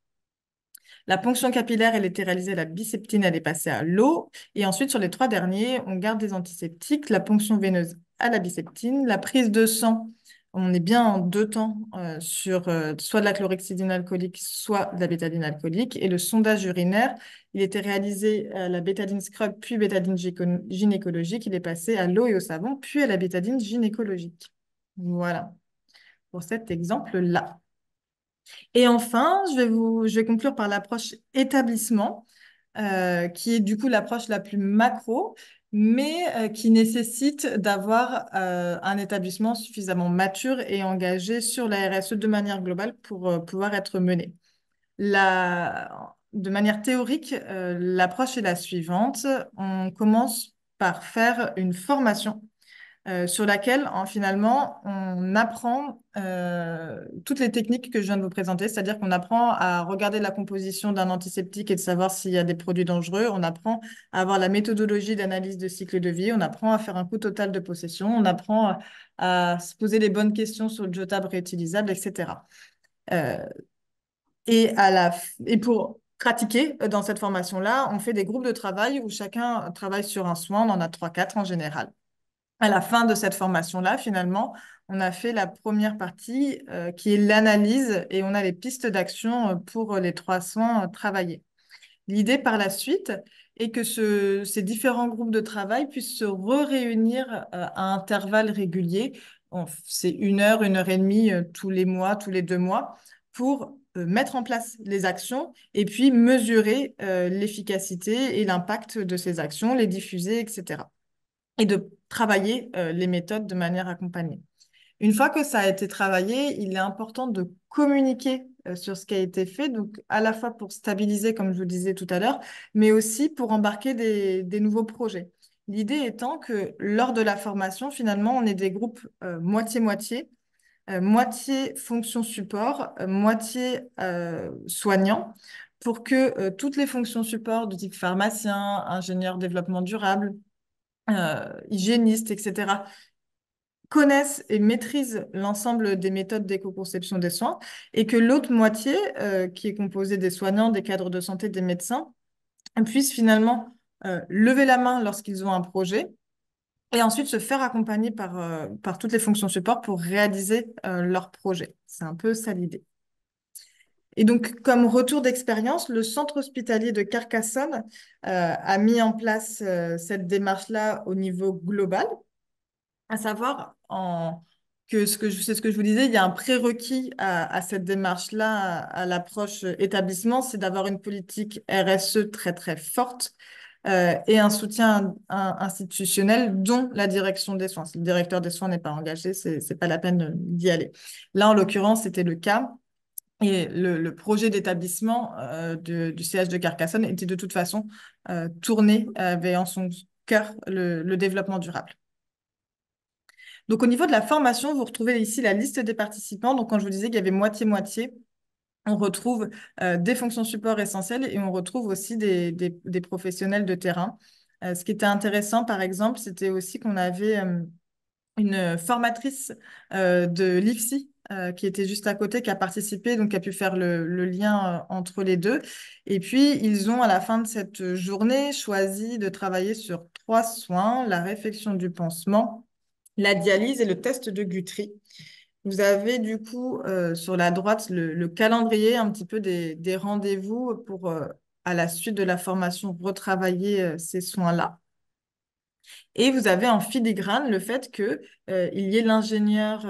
La ponction capillaire, elle était réalisée à la biseptine, elle est passée à l'eau. Et ensuite, sur les 3 derniers, on garde des antiseptiques, la ponction veineuse à la biseptine, la prise de sang, on est bien en 2 temps sur soit de la chlorhexidine alcoolique, soit de la bétadine alcoolique. Et le sondage urinaire, il était réalisé à la bétadine scrub, puis bétadine gynécologique. Il est passé à l'eau et au savon, puis à la bétadine gynécologique. Voilà, pour cet exemple-là. Et enfin, je vais conclure par l'approche établissement, qui est du coup l'approche la plus macro, mais qui nécessite d'avoir un établissement suffisamment mature et engagé sur la RSE de manière globale pour pouvoir être mené. De manière théorique, l'approche est la suivante. On commence par faire une formation sur laquelle, finalement, on apprend toutes les techniques que je viens de vous présenter, c'est-à-dire qu'on apprend à regarder la composition d'un antiseptique et de savoir s'il y a des produits dangereux, on apprend à avoir la méthodologie d'analyse de cycle de vie, on apprend à faire un coût total de possession, on apprend à se poser les bonnes questions sur le jetable réutilisable, etc. Euh, et pour pratiquer dans cette formation-là, on fait des groupes de travail où chacun travaille sur un soin, on en a 3-4 en général. À la fin de cette formation-là, finalement, on a fait la première partie qui est l'analyse et on a les pistes d'action pour les 3 soins travaillés. L'idée par la suite est que ces différents groupes de travail puissent se réunir à intervalles réguliers. C'est 1 heure et demie tous les mois, tous les 2 mois, pour mettre en place les actions et puis mesurer l'efficacité et l'impact de ces actions, les diffuser, etc. Et de travailler les méthodes de manière accompagnée. Une fois que ça a été travaillé, il est important de communiquer sur ce qui a été fait, donc à la fois pour stabiliser, comme je vous disais tout à l'heure, mais aussi pour embarquer des nouveaux projets. L'idée étant que lors de la formation, finalement, on est des groupes moitié-moitié, moitié fonction support, moitié soignant, pour que toutes les fonctions support de type pharmacien, ingénieur développement durable, hygiénistes, etc., connaissent et maîtrisent l'ensemble des méthodes d'éco-conception des soins et que l'autre moitié, qui est composée des soignants, des cadres de santé, des médecins, puissent finalement lever la main lorsqu'ils ont un projet et ensuite se faire accompagner par toutes les fonctions support pour réaliser leur projet. C'est un peu ça l'idée. Et donc, comme retour d'expérience, le centre hospitalier de Carcassonne a mis en place cette démarche-là au niveau global, à savoir c'est ce que je vous disais, il y a un prérequis à cette démarche-là, à l'approche établissement, c'est d'avoir une politique RSE très, très forte et un soutien institutionnel, dont la direction des soins. Si le directeur des soins n'est pas engagé, c'est pas la peine d'y aller. Là, en l'occurrence, c'était le cas. Et le projet d'établissement du CH de Carcassonne était de toute façon tourné, avait en son cœur le développement durable. Donc, au niveau de la formation, vous retrouvez ici la liste des participants. Donc, quand je vous disais qu'il y avait moitié-moitié, on retrouve des fonctions support essentielles et on retrouve aussi des professionnels de terrain. Ce qui était intéressant, par exemple, c'était aussi qu'on avait une formatrice de l'IFSI qui était juste à côté, qui a participé, donc qui a pu faire le lien entre les deux. Et puis, ils ont, à la fin de cette journée, choisi de travailler sur 3 soins, la réfection du pansement, la dialyse et le test de Guthrie. Vous avez du coup sur la droite le calendrier un petit peu des rendez-vous pour, à la suite de la formation, retravailler ces soins-là. Et vous avez en filigrane le fait que, il y ait l'ingénieur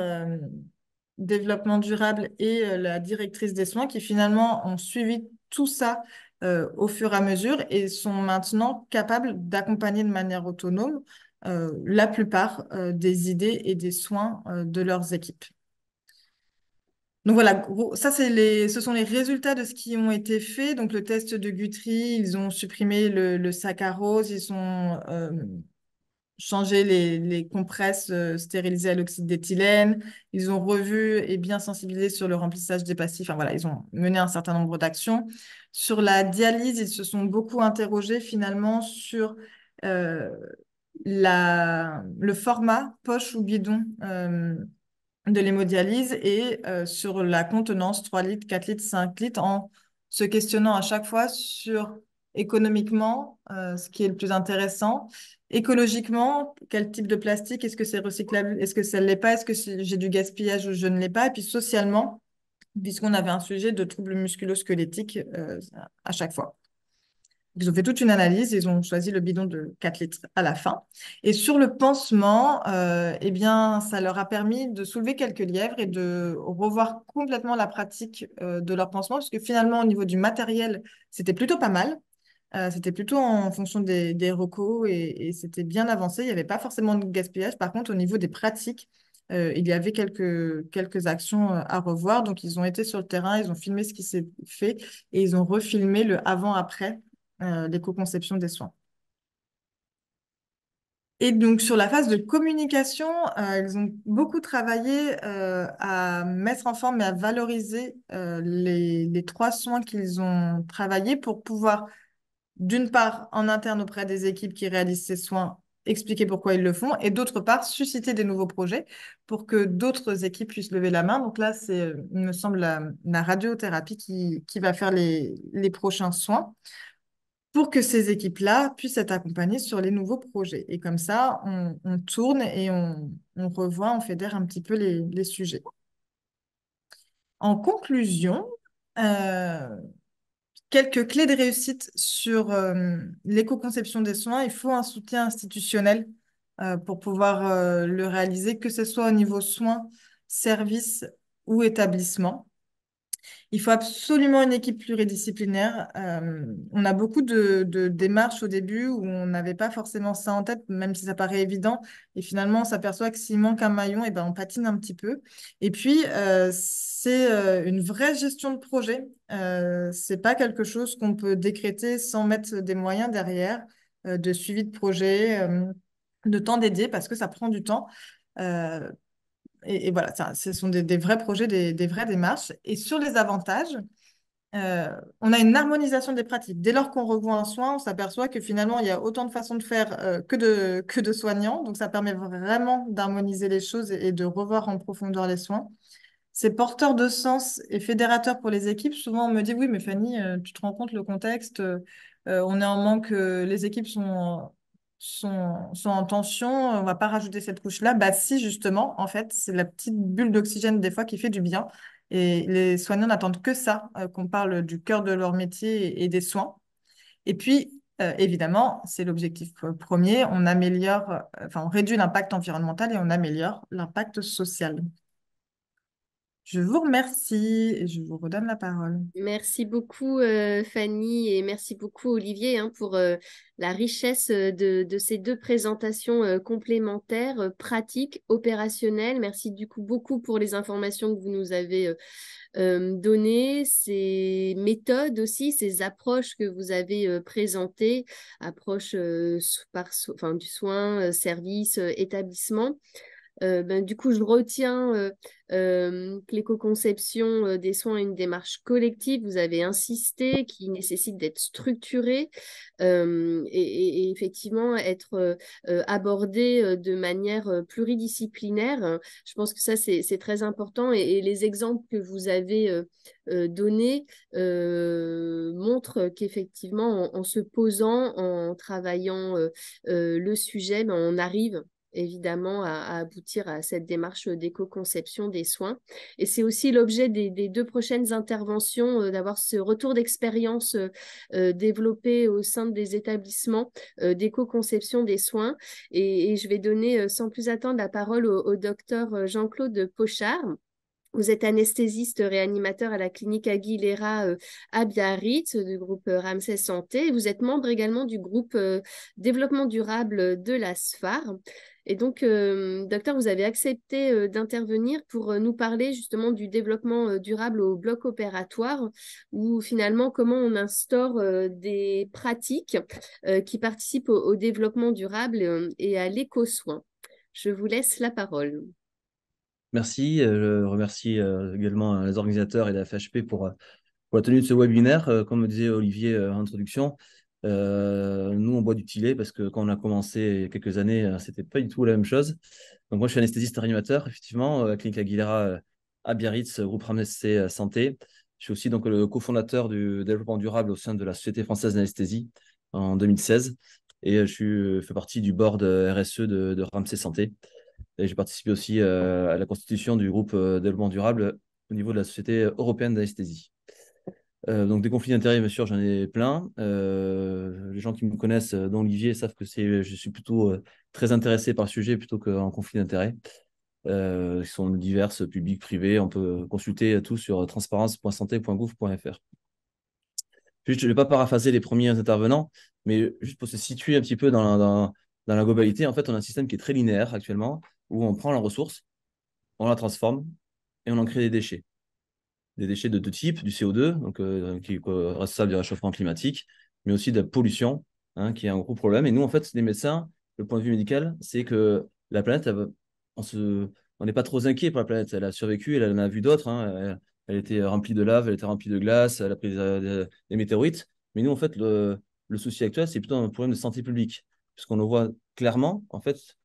développement durable et la directrice des soins qui finalement ont suivi tout ça au fur et à mesure et sont maintenant capables d'accompagner de manière autonome la plupart des idées et des soins de leurs équipes. Donc voilà, ça ce sont les résultats de ce qui ont été faits. Donc le test de Guthrie, ils ont supprimé le saccharose, ils ont changé les compresses stérilisées à l'oxyde d'éthylène, ils ont revu et bien sensibilisé sur le remplissage des passifs. Enfin voilà, ils ont mené un certain nombre d'actions. Sur la dialyse, ils se sont beaucoup interrogés finalement sur euh, le format poche ou bidon de l'hémodialyse et sur la contenance 3 litres, 4 litres, 5 litres en se questionnant à chaque fois sur économiquement ce qui est le plus intéressant, écologiquement, quel type de plastique, est-ce que c'est recyclable, est-ce que ça ne l'est pas, est-ce que j'ai du gaspillage ou je ne l'ai pas, et puis socialement, puisqu'on avait un sujet de troubles musculo-squelettiques à chaque fois. Ils ont fait toute une analyse, ils ont choisi le bidon de 4 litres à la fin. Et sur le pansement, eh bien, ça leur a permis de soulever quelques lièvres et de revoir complètement la pratique de leur pansement, parce que finalement, au niveau du matériel, c'était plutôt pas mal. C'était plutôt en fonction des recos et c'était bien avancé. Il n'y avait pas forcément de gaspillage. Par contre, au niveau des pratiques, il y avait quelques actions à revoir. Donc, ils ont été sur le terrain, ils ont filmé ce qui s'est fait et ils ont refilmé le avant-après l'éco-conception des soins. Et donc, sur la phase de communication, ils ont beaucoup travaillé à mettre en forme et à valoriser les 3 soins qu'ils ont travaillés pour pouvoir, d'une part, en interne auprès des équipes qui réalisent ces soins, expliquer pourquoi ils le font, et d'autre part, susciter des nouveaux projets pour que d'autres équipes puissent lever la main. Donc là, c'est, il me semble, la radiothérapie qui va faire les prochains soins pour que ces équipes-là puissent être accompagnées sur les nouveaux projets. Et comme ça, on tourne et on revoit, on fédère un petit peu les sujets. En conclusion, euh, quelques clés de réussite sur l'éco-conception des soins. Il faut un soutien institutionnel pour pouvoir le réaliser, que ce soit au niveau soins, services ou établissements. Il faut absolument une équipe pluridisciplinaire. On a beaucoup de démarches au début où on n'avait pas forcément ça en tête, même si ça paraît évident. Et finalement, on s'aperçoit que s'il manque un maillon, eh ben, on patine un petit peu. Et puis, c'est une vraie gestion de projet. C'est pas quelque chose qu'on peut décréter sans mettre des moyens derrière, de suivi de projet, de temps dédié, parce que ça prend du temps. Euh, et voilà, ce sont des vrais projets, des vraies démarches. Et sur les avantages, on a une harmonisation des pratiques. Dès lors qu'on revoit un soin, on s'aperçoit que finalement, il y a autant de façons de faire que de soignants. Donc, ça permet vraiment d'harmoniser les choses et de revoir en profondeur les soins. C'est porteur de sens et fédérateur pour les équipes. Souvent, on me dit, oui, mais Fanny, tu te rends compte le contexte, on est en manque, les équipes sont en tension, on va pas rajouter cette couche-là. Bah si, justement, en fait, c'est la petite bulle d'oxygène des fois qui fait du bien. Et les soignants n'attendent que ça, qu'on parle du cœur de leur métier et des soins. Et puis, évidemment, c'est l'objectif premier, on améliore, enfin, on réduit l'impact environnemental et on améliore l'impact social. Je vous remercie et je vous redonne la parole. Merci beaucoup Fanny et merci beaucoup Olivier hein, pour la richesse de ces deux présentations complémentaires, pratiques, opérationnelles. Merci du coup beaucoup pour les informations que vous nous avez données, ces méthodes aussi, ces approches que vous avez présentées, approches enfin, du soin, service, établissement. Du coup, je retiens que l'éco-conception des soins est une démarche collective. Vous avez insisté, qui nécessite d'être structurée et effectivement être abordée de manière pluridisciplinaire. Je pense que ça, c'est très important. Et les exemples que vous avez donnés montrent qu'effectivement, en se posant, en travaillant le sujet, ben, on arrive évidemment à aboutir à cette démarche d'éco-conception des soins. Et c'est aussi l'objet des deux prochaines interventions, d'avoir ce retour d'expérience développé au sein des établissements d'éco-conception des soins. Et je vais donner sans plus attendre la parole au docteur Jean-Claude Pochard. Vous êtes anesthésiste réanimateur à la clinique Aguilera à Biarritz du groupe Ramsay Santé. Vous êtes membre également du groupe développement durable de la SFAR. Et donc, docteur, vous avez accepté d'intervenir pour nous parler justement du développement durable au bloc opératoire, ou finalement comment on instaure des pratiques qui participent au développement durable et à l'éco-soin. Je vous laisse la parole. Merci. Je remercie également les organisateurs et la FHP pour la tenue de ce webinaire. Comme me disait Olivier en introduction, nous, on boit du Tillet parce que quand on a commencé il y a quelques années, c'était pas du tout la même chose. Donc, moi, je suis anesthésiste réanimateur, effectivement, à la clinique Aguilera à Biarritz, groupe Ramsay Santé. Je suis aussi donc le cofondateur du développement durable au sein de la Société française d'anesthésie en 2016. Et je fais partie du board RSE de Ramsay Santé. Et j'ai participé aussi à la constitution du groupe développement durable au niveau de la Société européenne d'anesthésie. Donc des conflits d'intérêts, bien sûr, j'en ai plein. Les gens qui me connaissent, dont Olivier, savent que je suis plutôt très intéressé par le sujet plutôt qu'en conflit d'intérêts. Ils sont divers, publics, privés. On peut consulter tout sur transparence.santé.gouv.fr. Je ne vais pas paraphraser les premiers intervenants, mais juste pour se situer un petit peu dans la globalité, en fait, on a un système qui est très linéaire actuellement, où on prend la ressource, on la transforme et on en crée des déchets. Des déchets de deux types, du CO2, donc, qui est responsable du réchauffement climatique, mais aussi de la pollution, hein, qui est un gros problème. Et nous, en fait, les médecins, le point de vue médical, c'est que la planète, on n'est pas trop inquiet pour la planète. Elle a survécu, elle en a vu d'autres. Hein. Elle était remplie de lave, elle était remplie de glace, elle a pris des météorites. Mais nous, en fait, le souci actuel, c'est plutôt un problème de santé publique, puisqu'on le voit clairement, en fait,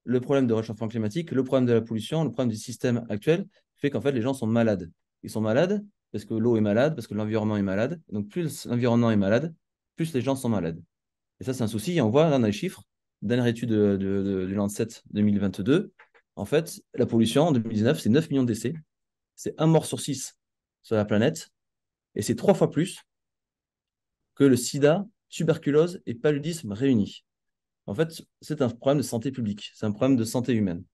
le problème de réchauffement climatique, le problème de la pollution, le problème du système actuel fait qu'en fait, les gens sont malades. Ils sont malades parce que l'eau est malade, parce que l'environnement est malade. Donc, plus l'environnement est malade, plus les gens sont malades. Et ça, c'est un souci. Et on voit là dans les chiffres, dernière étude du Lancet 2022, en fait, la pollution en 2019, c'est 9 millions de décès. C'est un mort sur 6 sur la planète. Et c'est 3 fois plus que le sida, tuberculose et paludisme réunis. En fait, c'est un problème de santé publique. C'est un problème de santé humaine.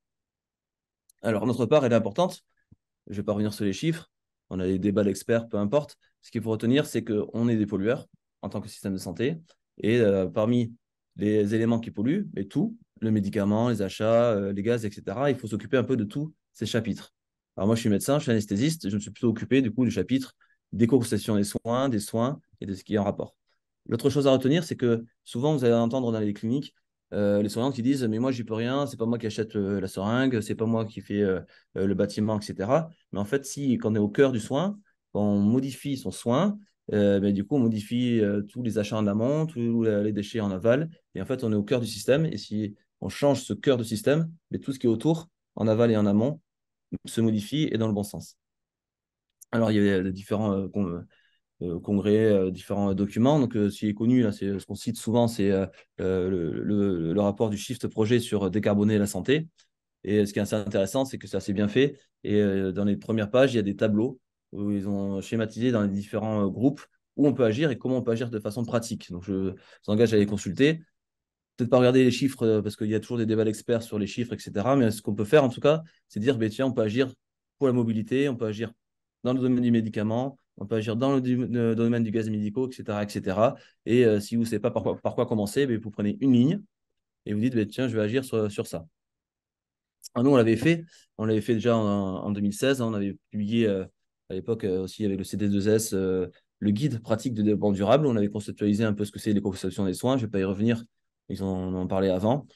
Alors, notre part, elle est importante. Je ne vais pas revenir sur les chiffres. On a des débats d'experts, peu importe. Ce qu'il faut retenir, c'est qu'on est des pollueurs en tant que système de santé. Et parmi les éléments qui polluent, et tout, le médicament, les achats, les gaz, etc., il faut s'occuper un peu de tous ces chapitres. Alors moi, je suis médecin, je suis anesthésiste. Je me suis plutôt occupé du coup du chapitre d'éco-conception des soins et de ce qui est en rapport. L'autre chose à retenir, c'est que souvent, vous allez entendre dans les cliniques les soignants qui disent « mais moi, j'y peux rien, c'est pas moi qui achète la seringue, c'est pas moi qui fais le bâtiment, etc. » Mais en fait, quand on est au cœur du soin, quand on modifie son soin, du coup, on modifie tous les achats en amont, tous les déchets en aval. Et en fait, on est au cœur du système. Et si on change ce cœur de système, mais tout ce qui est autour, en aval et en amont, se modifie et dans le bon sens. Alors, il y a différents congrès, différents documents. Donc, ce qui est connu, là, ce qu'on cite souvent, c'est le rapport du Shift Projet sur décarboner la santé. Et ce qui est assez intéressant, c'est que c'est assez bien fait. Et dans les premières pages, il y a des tableaux où ils ont schématisé dans les différents groupes où on peut agir et comment on peut agir de façon pratique. Donc, je vous engage à les consulter. Peut-être pas regarder les chiffres parce qu'il y a toujours des débats d'experts sur les chiffres, etc. Mais ce qu'on peut faire, en tout cas, c'est dire, tiens, on peut agir pour la mobilité, on peut agir dans le domaine du médicament, on peut agir dans le domaine du gaz médicaux, etc. etc. Et si vous ne savez pas par quoi commencer, vous prenez une ligne et vous dites, tiens, je vais agir sur ça. Alors nous, on l'avait fait déjà en 2016. On avait publié à l'époque aussi avec le CD2S le guide pratique de développement durable. On avait conceptualisé un peu ce que c'est l'éco-conception des soins. Je ne vais pas y revenir, ils en ont parlé avant.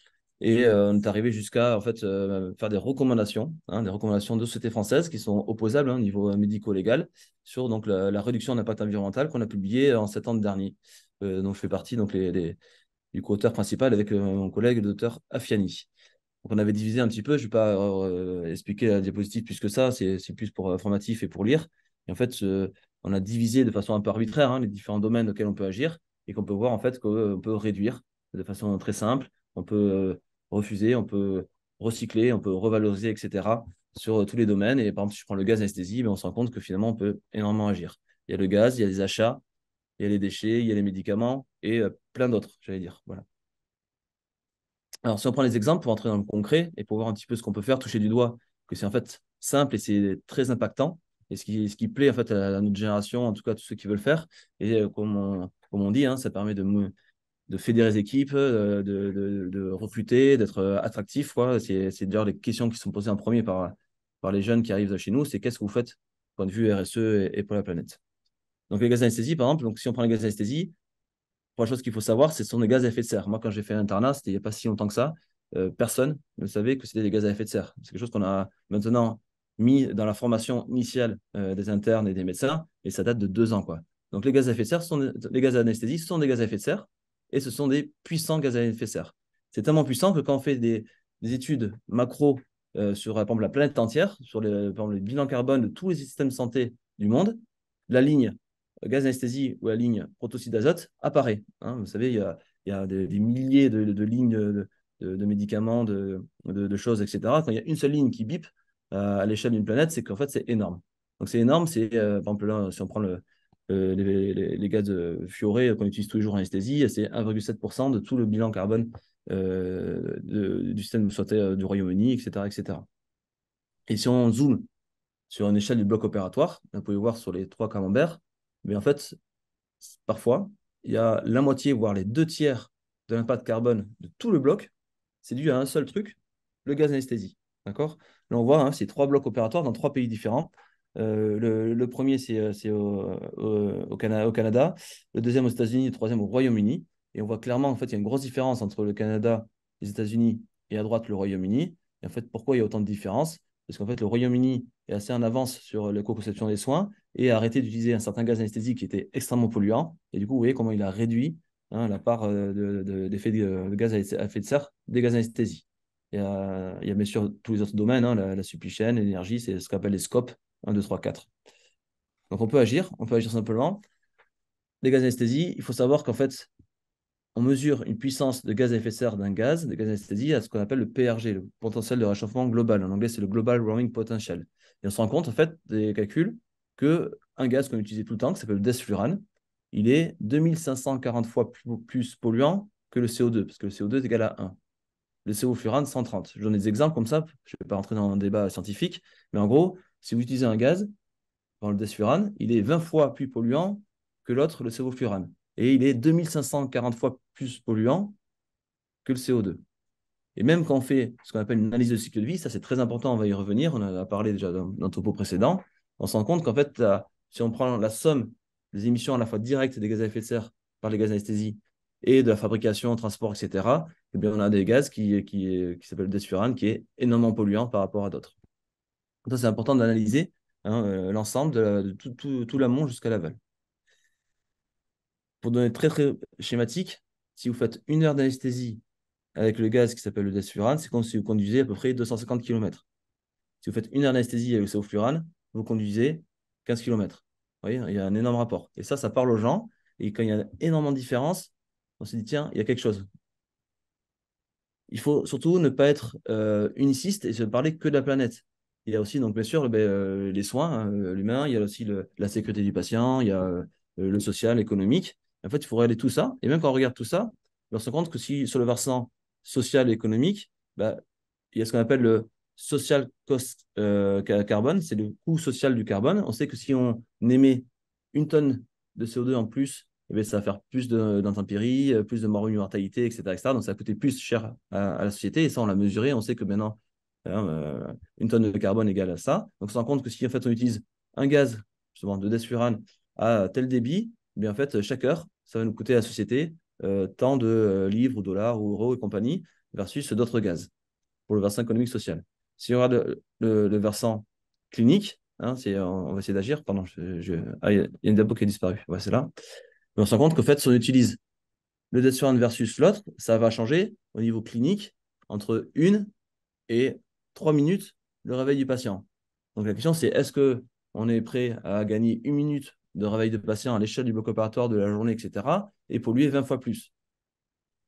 Et on est arrivé jusqu'à en fait, faire des recommandations de sociétés françaises qui sont opposables au niveau médico-légal sur donc, la réduction d'impact environnemental qu'on a publié en septembre dernier. Donc, je fais partie donc, du co-auteur principal avec mon collègue, le docteur Afiani. Donc, on avait divisé un petit peu, je ne vais pas expliquer la diapositive plus que ça, c'est plus pour formatif et pour lire. Et en fait, on a divisé de façon un peu arbitraire les différents domaines auxquels on peut agir et qu'on peut voir en fait qu'on peut réduire de façon très simple. On peut refuser, on peut recycler, on peut revaloriser, etc. sur tous les domaines. Et par exemple, si je prends le gaz anesthésie, on se rend compte que finalement, on peut énormément agir. Il y a le gaz, il y a les achats, il y a les déchets, il y a les médicaments et plein d'autres, j'allais dire. Voilà. Alors, si on prend les exemples pour entrer dans le concret et pour voir un petit peu ce qu'on peut faire, toucher du doigt, que c'est en fait simple et c'est très impactant, et ce qui plaît en fait à notre génération, en tout cas à tous ceux qui veulent faire, et comme on dit, ça permet de fédérer les équipes, de recruter, d'être attractif, quoi. C'est d'ailleurs les questions qui sont posées en premier par les jeunes qui arrivent chez nous, c'est qu'est-ce que vous faites, point de vue RSE et pour la planète. Donc les gaz d'anesthésie, par exemple, donc si on prend les gaz d'anesthésie, première chose qu'il faut savoir, ce sont des gaz à effet de serre. Moi, quand j'ai fait l'internat, c'était il n'y a pas si longtemps que ça, personne ne savait que c'était des gaz à effet de serre. C'est quelque chose qu'on a maintenant mis dans la formation initiale des internes et des médecins, et ça date de 2 ans, quoi. Donc, les gaz à effet de serre, les gaz d'anesthésie, ce sont des gaz à effet de serre, et ce sont des puissants gaz à effet de serre. C'est tellement puissant que quand on fait des études macro sur, par exemple, la planète entière, sur par exemple, les bilans carbone de tous les systèmes de santé du monde, la ligne gaz d'anesthésie ou la ligne protoxyde d'azote apparaît. Vous savez, il y a des milliers de lignes de médicaments, de choses, etc. Quand il y a une seule ligne qui bip à l'échelle d'une planète, c'est qu'en fait, c'est énorme. Donc, c'est énorme. C'est, par exemple, là, si on prend les gaz fluorés qu'on utilise tous les jours en anesthésie, c'est 1,7% de tout le bilan carbone du système de santé du Royaume-Uni, etc., etc. Et si on zoome sur une échelle du bloc opératoire, vous pouvez voir sur les 3 camemberts, mais en fait, parfois, il y a la moitié, voire les 2 tiers de l'impact carbone de tout le bloc, c'est dû à un seul truc, le gaz anesthésie. D'accord? Là, on voit, c'est 3 blocs opératoires dans 3 pays différents. Le premier, c'est au Canada, le deuxième aux États-Unis, le troisième au Royaume-Uni. Et on voit clairement, en fait, il y a une grosse différence entre le Canada, les États-Unis et à droite le Royaume-Uni. Et en fait, pourquoi il y a autant de différences? Parce qu'en fait, le Royaume-Uni est assez en avance sur l'éco-conception des soins et a arrêté d'utiliser un certain gaz anesthésique qui était extrêmement polluant. Et du coup, vous voyez comment il a réduit la part d'effet de gaz à effet de serre des gaz anesthésie. Il y a bien sûr tous les autres domaines, la supply chain, l'énergie, c'est ce qu'on appelle les scopes 1, 2, 3, 4. Donc on peut agir simplement. Les gaz d'anesthésie, il faut savoir qu'en fait, on mesure une puissance de gaz à effet de serre d'un gaz, de gaz d'anesthésie, à ce qu'on appelle le PRG, le potentiel de réchauffement global. En anglais, c'est le Global Warming Potential. Et on se rend compte, en fait, des calculs, qu'un gaz qu'on utilisait tout le temps, qui s'appelle le desflurane, il est 2540 fois plus polluant que le CO2, parce que le CO2 est égal à 1. Le CO-furane, 130. J'en ai des exemples comme ça, je ne vais pas rentrer dans un débat scientifique, mais en gros, si vous utilisez un gaz, dans le desflurane, il est 20 fois plus polluant que l'autre, le sevoflurane. Et il est 2540 fois plus polluant que le CO2. Et même quand on fait ce qu'on appelle une analyse de cycle de vie, ça c'est très important, on va y revenir, on en a parlé déjà dans un topo précédent, on se rend compte qu'en fait, si on prend la somme des émissions à la fois directes des gaz à effet de serre par les gaz d'anesthésie et de la fabrication, transport, etc., eh bien, on a des gaz qui s'appellent le desflurane, qui est énormément polluant par rapport à d'autres. Donc, c'est important d'analyser l'ensemble de tout l'amont jusqu'à l'aval. Pour donner très, très schématique, si vous faites 1 heure d'anesthésie avec le gaz qui s'appelle le desflurane, c'est comme si vous conduisez à peu près 250 km. Si vous faites 1 heure d'anesthésie avec le sevoflurane, vous conduisez 15 km. Vous voyez, il y a un énorme rapport. Et ça parle aux gens. Et quand il y a énormément de différences, on se dit, tiens, il y a quelque chose. Il faut surtout ne pas être uniciste et se parler que de la planète. Il y a aussi, donc, bien sûr, les soins, l'humain, il y a aussi la sécurité du patient, il y a le social, l'économique. En fait, il faut regarder tout ça. Et même quand on regarde tout ça, on se rend compte que si sur le versant social et économique, il y a ce qu'on appelle le social cost carbone, c'est le coût social du carbone. On sait que si on émet 1 tonne de CO2 en plus, eh bien, ça va faire plus d'intempéries, plus de morts, une mortalité, etc., etc. Donc, ça va coûter plus cher à la société. Et ça, on l'a mesuré. On sait que maintenant, 1 tonne de carbone égale à ça. Donc, on se rend compte que si en fait, on utilise un gaz, justement, de desflurane à tel débit, eh bien, en fait, chaque heure, ça va nous coûter à la société tant de livres ou dollars ou euros et compagnie. versus d'autres gaz pour le versant économique social. Si on regarde le versant clinique, hein, on va essayer d'agir. Pardon, ah, il y a une diapo qui a disparu. Ouais, c'est là. On se rend compte qu'en fait, si on utilise le death run versus l'autre, ça va changer au niveau clinique entre 1 et 3 minutes le réveil du patient. Donc la question, c'est est-ce qu'on est prêt à gagner 1 minute de réveil de patient à l'échelle du bloc opératoire de la journée, etc., et polluer 20 fois plus?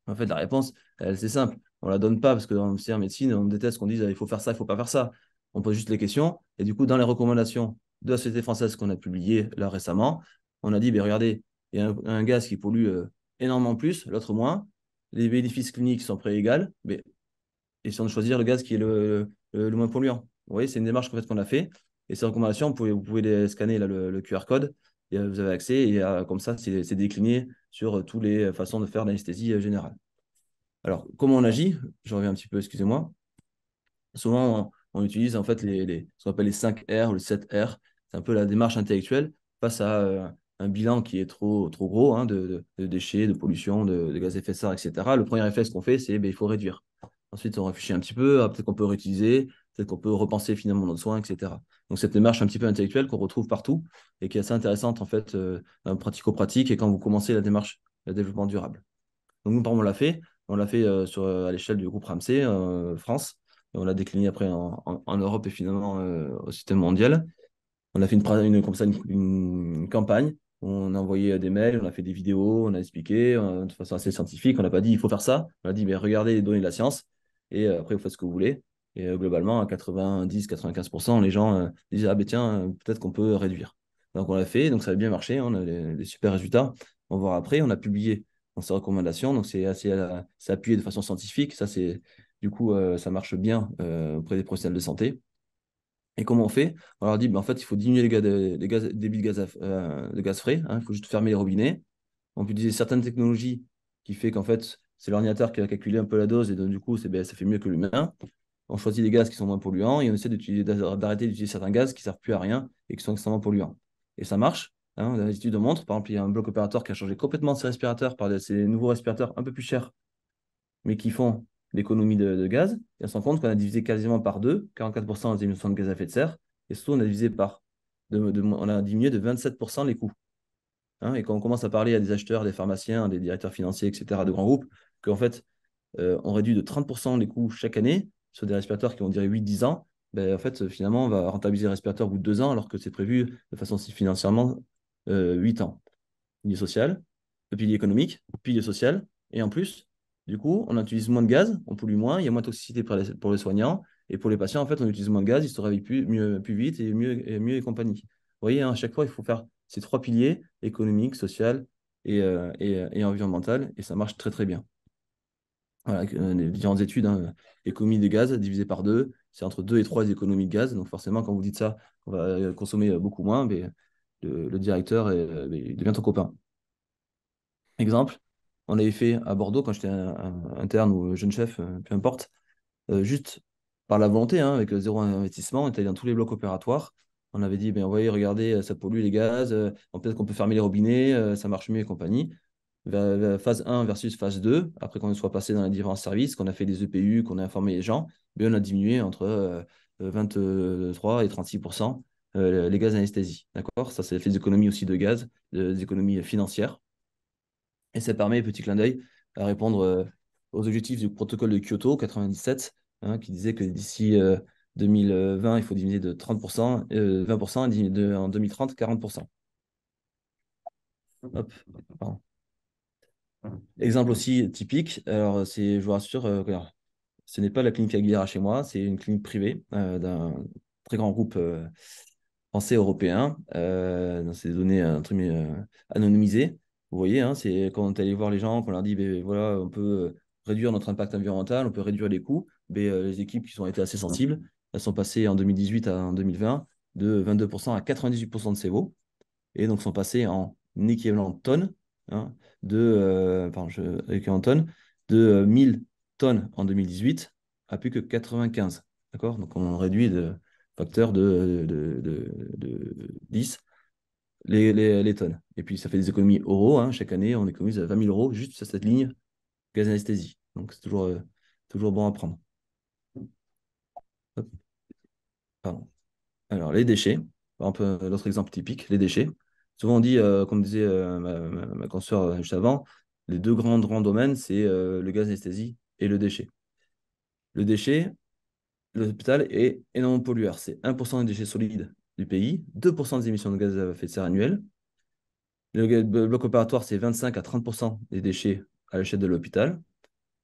En fait, la réponse, c'est simple. On ne la donne pas parce que dans le médecine, on déteste qu'on dise il faut faire ça, il ne faut pas faire ça. On pose juste les questions. Et du coup, dans les recommandations de la Société française qu'on a publiées là récemment, on a dit regardez, il y a un gaz qui pollue énormément plus, l'autre moins. Les bénéfices cliniques sont près égales, mais essayons de choisir le gaz qui est le moins polluant. Vous voyez, c'est une démarche qu'on a fait. Et ces recommandations, vous pouvez les scanner là, le QR code. Et, vous avez accès. Et comme ça, c'est décliné sur toutes les façons de faire l'anesthésie générale. Alors, comment on agit? Je reviens un petit peu, excusez-moi. Souvent, on utilise en fait ce qu'on appelle les 5 R ou les 7 R. C'est un peu la démarche intellectuelle face à un bilan qui est trop gros hein, de déchets, de pollution, de gaz à effet de serre, etc. Le premier réflexe qu'on fait, c'est il faut réduire. Ensuite, on réfléchit un petit peu, peut-être qu'on peut réutiliser, peut-être qu'on peut repenser finalement notre soin, etc. Donc, cette démarche un petit peu intellectuelle qu'on retrouve partout et qui est assez intéressante en fait, pratico-pratique et quand vous commencez la démarche de développement durable. Donc, nous, par exemple, on l'a fait à l'échelle du groupe Ramsay France. Et on l'a décliné après en Europe et finalement au système mondial. On a fait comme ça, une campagne. On a envoyé des mails, on a fait des vidéos, on a expliqué de façon assez scientifique. On n'a pas dit il faut faire ça. On a dit mais regardez les données de la science et après vous faites ce que vous voulez. Et globalement, à 90-95%, les gens disent ah ben tiens, peut-être qu'on peut réduire. Donc on l'a fait, donc ça a bien marché, hein, on a des super résultats. On va voir après, on a publié dans ces recommandations, donc c'est appuyé de façon scientifique. Ça, du coup, ça marche bien auprès des professionnels de santé. Et comment on fait? On leur dit, en fait, il faut diminuer les débits de gaz frais. Hein, il faut juste fermer les robinets. On peut utiliser certaines technologies qui fait qu'en fait, c'est l'ordinateur qui va calculer un peu la dose et donc, du coup, ça fait mieux que l'humain. On choisit des gaz qui sont moins polluants et on essaie d'arrêter d'utiliser certains gaz qui ne servent plus à rien et qui sont extrêmement polluants. Et ça marche. Hein, les études montrent. Par exemple, il y a un bloc opérateur qui a changé complètement ses respirateurs par ces nouveaux respirateurs un peu plus chers mais qui font l'économie de gaz, et on se rend compte qu'on a divisé quasiment par deux, 44% des émissions de gaz à effet de serre, et surtout on a divisé on a diminué de 27% les coûts. Hein, et quand on commence à parler à des acheteurs, des pharmaciens, des directeurs financiers, etc., de grands groupes, qu'en fait, on réduit de 30% les coûts chaque année sur des respirateurs qui vont durer 8-10 ans, ben, en fait, finalement, on va rentabiliser les respirateurs au bout de 2 ans, alors que c'est prévu de façon financièrement 8 ans. Pilier social, le pilier économique, pilier social, et en plus, du coup, on utilise moins de gaz, on pollue moins, il y a moins de toxicité pour les soignants, et pour les patients, en fait, on utilise moins de gaz, ils se réveillent plus vite et mieux et compagnie. Vous voyez, hein, à chaque fois, il faut faire ces 3 piliers, économique, social et environnemental, et ça marche très très bien. Voilà, les différentes études, hein, économie des gaz divisé par 2, c'est entre 2 et 3 les économies de gaz, donc forcément, quand vous dites ça, on va consommer beaucoup moins, mais le directeur il devient ton copain. Exemple, on avait fait à Bordeaux quand j'étais interne ou jeune chef, peu importe, juste par la volonté, hein, avec zéro investissement, on était dans tous les blocs opératoires. On avait dit, ben, voyez, regardez, ça pollue les gaz, peut-être qu'on peut fermer les robinets, ça marche mieux et compagnie. Phase 1 versus phase 2, après qu'on soit passé dans les différents services, qu'on a fait des EPU, qu'on a informé les gens, ben, on a diminué entre 23 et 36% les gaz d'anesthésie. D'accord? Ça fait des économies aussi de gaz, des économies financières. Et ça permet, petit clin d'œil, à répondre aux objectifs du protocole de Kyoto 97, hein, qui disait que d'ici 2020, il faut diminuer de 30%, 20% et en 2030, 40%. Hop, pardon. Exemple aussi typique, alors je vous rassure, ce n'est pas la clinique Aguilera chez moi, c'est une clinique privée d'un très grand groupe français européen, dans ces données anonymisées. Vous voyez, hein, c'est quand on est allé voir les gens, qu'on leur dit, ben, voilà, on peut réduire notre impact environnemental, on peut réduire les coûts. Ben, les équipes qui ont été assez sensibles, elles sont passées en 2018 à en 2020 de 22% à 98% de CO, et donc sont passées en équivalent de tonnes, hein, équivalent de tonnes, de 1000 tonnes en 2018 à plus que 95. D'accord? Donc on réduit de facteur de 10 les tonnes. Et puis ça fait des économies euros. Hein. Chaque année, on économise 20 000 euros juste sur cette ligne gaz anesthésie. Donc c'est toujours Toujours bon à prendre. Hop, pardon. Alors, les déchets, par exemple, l'autre exemple typique, les déchets. Souvent, on dit, comme disait ma consoeur juste avant, les deux grands domaines, c'est le gaz anesthésie et le déchet. Le déchet, l'hôpital est énormément pollueur. C'est 1% des déchets solides du pays, 2% des émissions de gaz à effet de serre annuelles. Le bloc opératoire, c'est 25 à 30% des déchets à l'échelle de l'hôpital,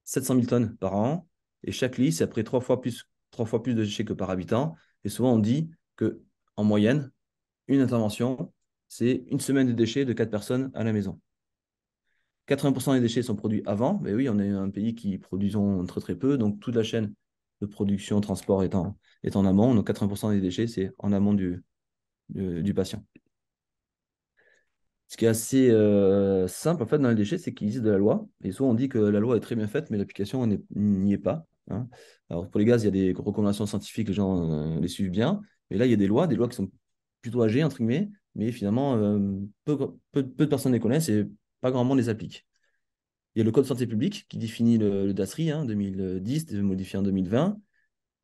700 000 tonnes par an. Et chaque lit, c'est à peu près 3 fois plus de déchets que par habitant. Et souvent, on dit que en moyenne, une intervention, c'est une semaine de déchets de 4 personnes à la maison. 80% des déchets sont produits avant. Mais oui, on est un pays qui produisons très très peu. Donc, toute la chaîne de production, transport est en amont. Donc, 80% des déchets, c'est en amont du patient. Ce qui est assez simple en fait dans les déchets, c'est qu'il existe de la loi. Et souvent on dit que la loi est très bien faite, mais l'application n'y est pas, hein. Alors pour les gaz, il y a des recommandations scientifiques, les gens les suivent bien. Mais là, il y a des lois qui sont plutôt âgées, entre guillemets, mais finalement, peu de personnes les connaissent et pas grand monde les applique. Il y a le Code santé publique qui définit le DASRI, 2010, modifié en 2020.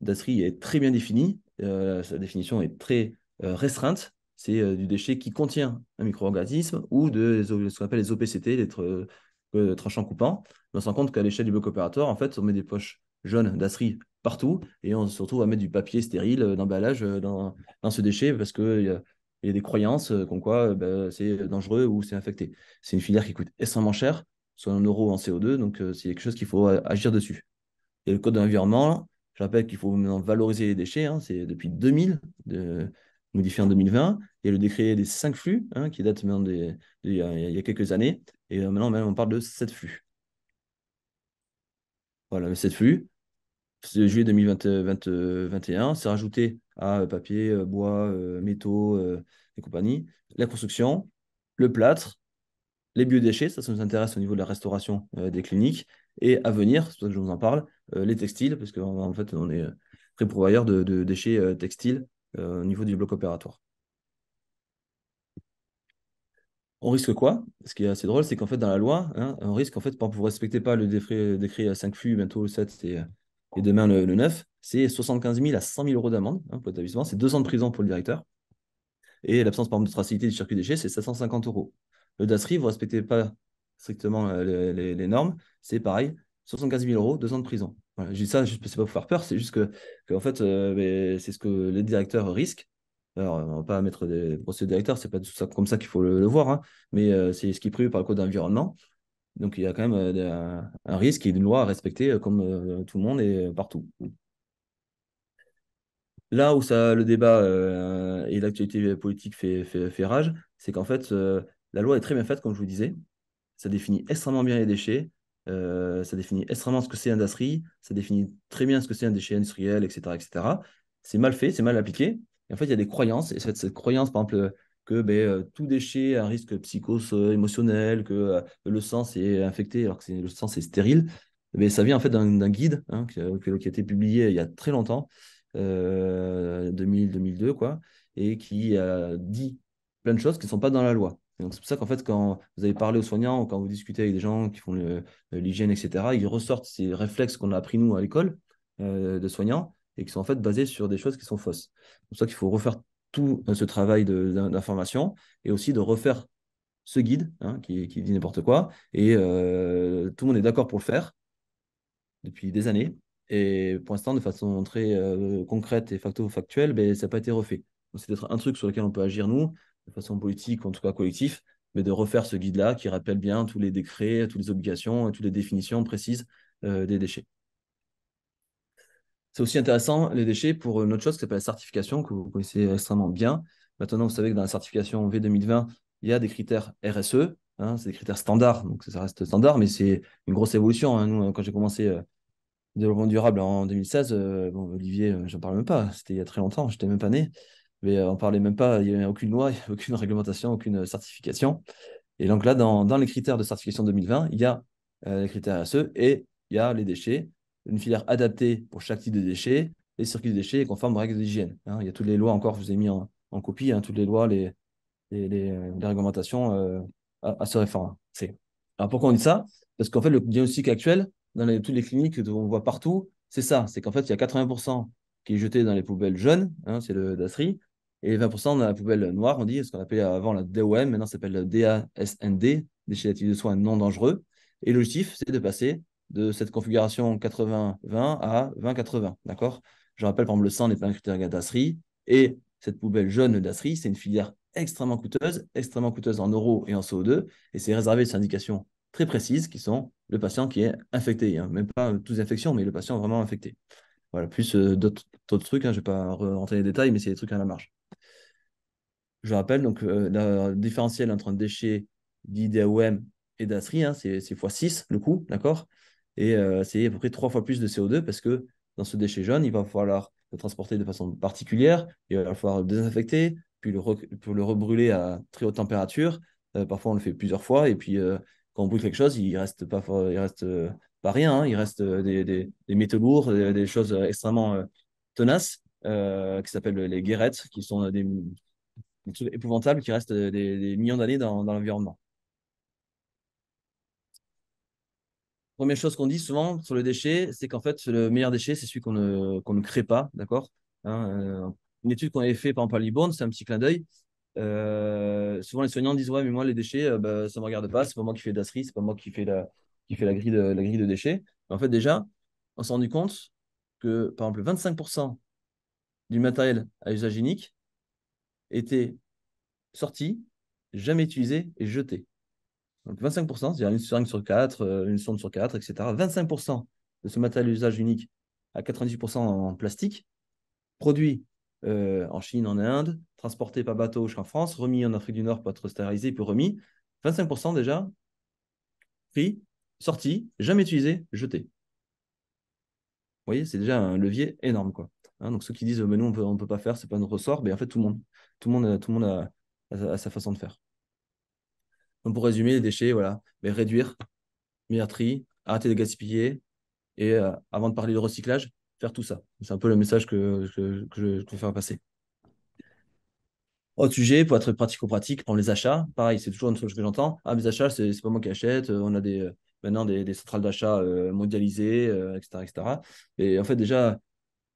DASRI est très bien défini. Sa définition est très restreinte. C'est du déchet qui contient un micro-organisme ou ce qu'on appelle les OPCT, les tranchants coupants. Mais on se rend compte qu'à l'échelle du bloc opératoire, en fait, on met des poches jaunes d'ASRI partout et on se retrouve à mettre du papier stérile d'emballage dans ce déchet parce qu'il y a des croyances comme quoi c'est dangereux ou c'est infecté. C'est une filière qui coûte extrêmement cher, soit en euros ou en CO2, donc c'est quelque chose qu'il faut agir dessus. Et le code de l'environnement, je rappelle qu'il faut maintenant valoriser les déchets, c'est depuis 2000, modifié en 2020. Il y a le décret des 5 flux, qui date maintenant il y a quelques années. Et maintenant, même, on parle de 7 flux. Voilà, le 7 flux, c'est juillet 2021, c'est rajouté à papier, bois, métaux et compagnie, la construction, le plâtre, les biodéchets, ça nous intéresse au niveau de la restauration des cliniques, et à venir, c'est pour ça que je vous en parle, les textiles, parce qu'en fait, on est très pourvoyeur de déchets textiles au niveau du bloc opératoire. On risque quoi? Ce qui est assez drôle, c'est qu'en fait, dans la loi, on risque, en fait, pour vous ne respectez pas le décret à 5 flux, bientôt le 7 et demain le 9, c'est 75 000 à 100 000 euros d'amende pour l'établissement, c'est 2 ans de prison pour le directeur. Et l'absence, par exemple, de traçabilité du circuit déchets, c'est 750 euros. Le DASRI, vous ne respectez pas strictement les normes, c'est pareil, 75 000 euros, 2 ans de prison. Voilà, je dis ça, c'est pas pour faire peur, c'est juste que en fait, c'est ce que les directeurs risquent. Alors, on ne va pas mettre des procès de directeur, c'est pas tout ça, comme ça qu'il faut le voir, mais c'est ce qui est prévu par le code d'environnement. Donc, il y a quand même un risque et une loi à respecter comme tout le monde et partout. Là où le débat et l'actualité politique fait rage, c'est qu'en fait, la loi est très bien faite, comme je vous disais. Ça définit extrêmement bien les déchets, ça définit extrêmement ce que c'est un DASRI, ça définit très bien ce que c'est un déchet industriel, etc., etc. C'est mal fait, c'est mal appliqué. Et en fait, il y a des croyances, et cette croyance, par exemple, que tout déchet a un risque psycho-émotionnel, que le sang c'est infecté, alors que le sang c'est stérile. Mais ça vient en fait d'un guide qui a été publié il y a très longtemps, 2002, quoi, et qui a dit plein de choses qui ne sont pas dans la loi. Donc, c'est pour ça qu'en fait, quand vous avez parlé aux soignants ou quand vous discutez avec des gens qui font l'hygiène, etc., ils ressortent ces réflexes qu'on a appris, nous, à l'école de soignants et qui sont en fait basés sur des choses qui sont fausses. C'est pour ça qu'il faut refaire tout ce travail d'information et aussi de refaire ce guide qui dit n'importe quoi. Et tout le monde est d'accord pour le faire depuis des années. Et pour l'instant, de façon très concrète et factuelle, ça n'a pas été refait. Donc, c'est peut-être un truc sur lequel on peut agir, nous, de façon politique, ou en tout cas collectif, mais de refaire ce guide-là qui rappelle bien tous les décrets, toutes les obligations et toutes les définitions précises des déchets. C'est aussi intéressant, les déchets, pour une autre chose qui s'appelle la certification, que vous connaissez extrêmement bien. Maintenant, vous savez que dans la certification V2020, il y a des critères RSE, c'est des critères standards, donc ça reste standard, mais c'est une grosse évolution. Nous, quand j'ai commencé développement durable en 2016, Olivier, j'en parle même pas, c'était il y a très longtemps, je n'étais même pas né, mais on parlait même pas, il n'y avait aucune loi, il n'y avait aucune réglementation, aucune certification. Et donc là, dans les critères de certification 2020, il y a les critères RSE et il y a les déchets, une filière adaptée pour chaque type de déchets, les circuits de déchets conformes aux règles d'hygiène. Il y a toutes les lois encore, je vous ai mis en copie, toutes les lois, les réglementations à ce référent. Alors pourquoi on dit ça? Parce qu'en fait, le diagnostic actuel, toutes les cliniques qu'on voit partout, c'est ça. C'est qu'en fait, il y a 80% qui est jeté dans les poubelles jaunes, hein, c'est le DASRI, et 20% dans la poubelle noire, on dit, ce qu'on appelait avant la DOM, maintenant ça s'appelle la DASND, déchets d'actifs de soins non dangereux. Et l'objectif, c'est de passer de cette configuration 80-20 à 20-80, d'accord? Je rappelle, par exemple, le sang n'est pas un critère DASRI, et cette poubelle jaune DASRI, c'est une filière extrêmement coûteuse en euros et en CO2, et c'est réservé des indications très précises qui sont le patient qui est infecté, hein. Même pas tous infections, mais le patient vraiment infecté. Voilà, plus d'autres trucs, hein, je ne vais pas rentrer dans les détails, mais c'est des trucs à la marge. Je rappelle donc le différentiel entre un déchet dit DAOM et DASRI, hein, c'est x6 le coût, d'accord? Et c'est à peu près 3 fois plus de CO2 parce que dans ce déchet jaune, il va falloir le transporter de façon particulière, il va falloir le désinfecter, puis pour le rebrûler à très haute température. Parfois, on le fait plusieurs fois, et puis quand on brûle quelque chose, il reste pas, il reste pas rien, hein, il reste des métaux lourds, des choses extrêmement tenaces qui s'appellent les guérettes, qui sont des trucs épouvantables qui restent des millions d'années dans l'environnement. Première chose qu'on dit souvent sur le déchet, c'est qu'en fait, le meilleur déchet, c'est celui qu'on ne crée pas, d'accord? Hein, une étude qu'on avait fait par exemple à Libourne, c'est un petit clin d'œil. Souvent, les soignants disent, ouais, mais moi, les déchets, bah, ça ne me regarde pas, c'est pas moi qui fais d'asserie, c'est pas moi qui fait la grille de déchets. Mais en fait, déjà, on s'est rendu compte que, par exemple, 25% du matériel à usage unique était sorti, jamais utilisé et jeté. Donc 25%, c'est-à-dire une seringue sur 4, une sonde sur 4, etc. 25% de ce matériel d'usage unique à 98% en plastique, produit en Chine, en Inde, transporté par bateau jusqu'en France, remis en Afrique du Nord pour être stérilisé, puis remis. 25% déjà, pris, sorti, jamais utilisé, jeté. Vous voyez, c'est déjà un levier énorme, quoi. Hein, donc ceux qui disent, mais nous, on peut pas faire, c'est pas notre ressort, mais en fait, tout le monde a sa façon de faire. Donc pour résumer, les déchets, voilà, mais réduire, meilleur tri, arrêter de gaspiller et avant de parler de recyclage, faire tout ça. C'est un peu le message que je veux faire passer. Autre sujet, pour être pratico-pratique, pour les achats, pareil, c'est toujours une chose que j'entends. Ah, mes achats, c'est pas moi qui achète, on a maintenant des centrales d'achat mondialisées, etc., etc. Et en fait, déjà,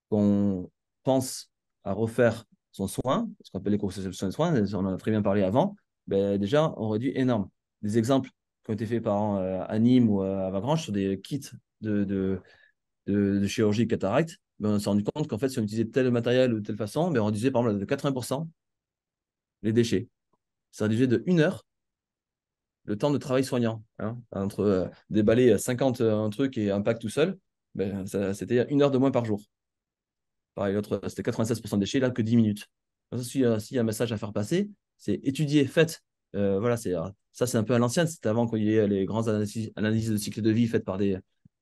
quand on pense à refaire son soin, ce qu'on appelle l'éco-conception des soins, on en a très bien parlé avant, ben, déjà, on réduit énorme. Des exemples qui ont été faits par à Nîmes ou à Avagrange sur des kits de chirurgie cataracte, ben, on s'est rendu compte qu'en fait, si on utilisait tel matériel ou de telle façon, ben, on réduisait par exemple de 80% les déchets. Ça réduisait de 1 heure le temps de travail soignant. Hein. Entre déballer 50 un truc et un pack tout seul, ben, c'était 1 heure de moins par jour. Pareil, l'autre, c'était 96% de déchets, là, que 10 minutes. S'il y a un message à faire passer, c'est étudier, faites. Voilà, ça, c'est un peu à l'ancienne. C'était avant qu'il y ait les grandes analyses de cycle de vie faites par des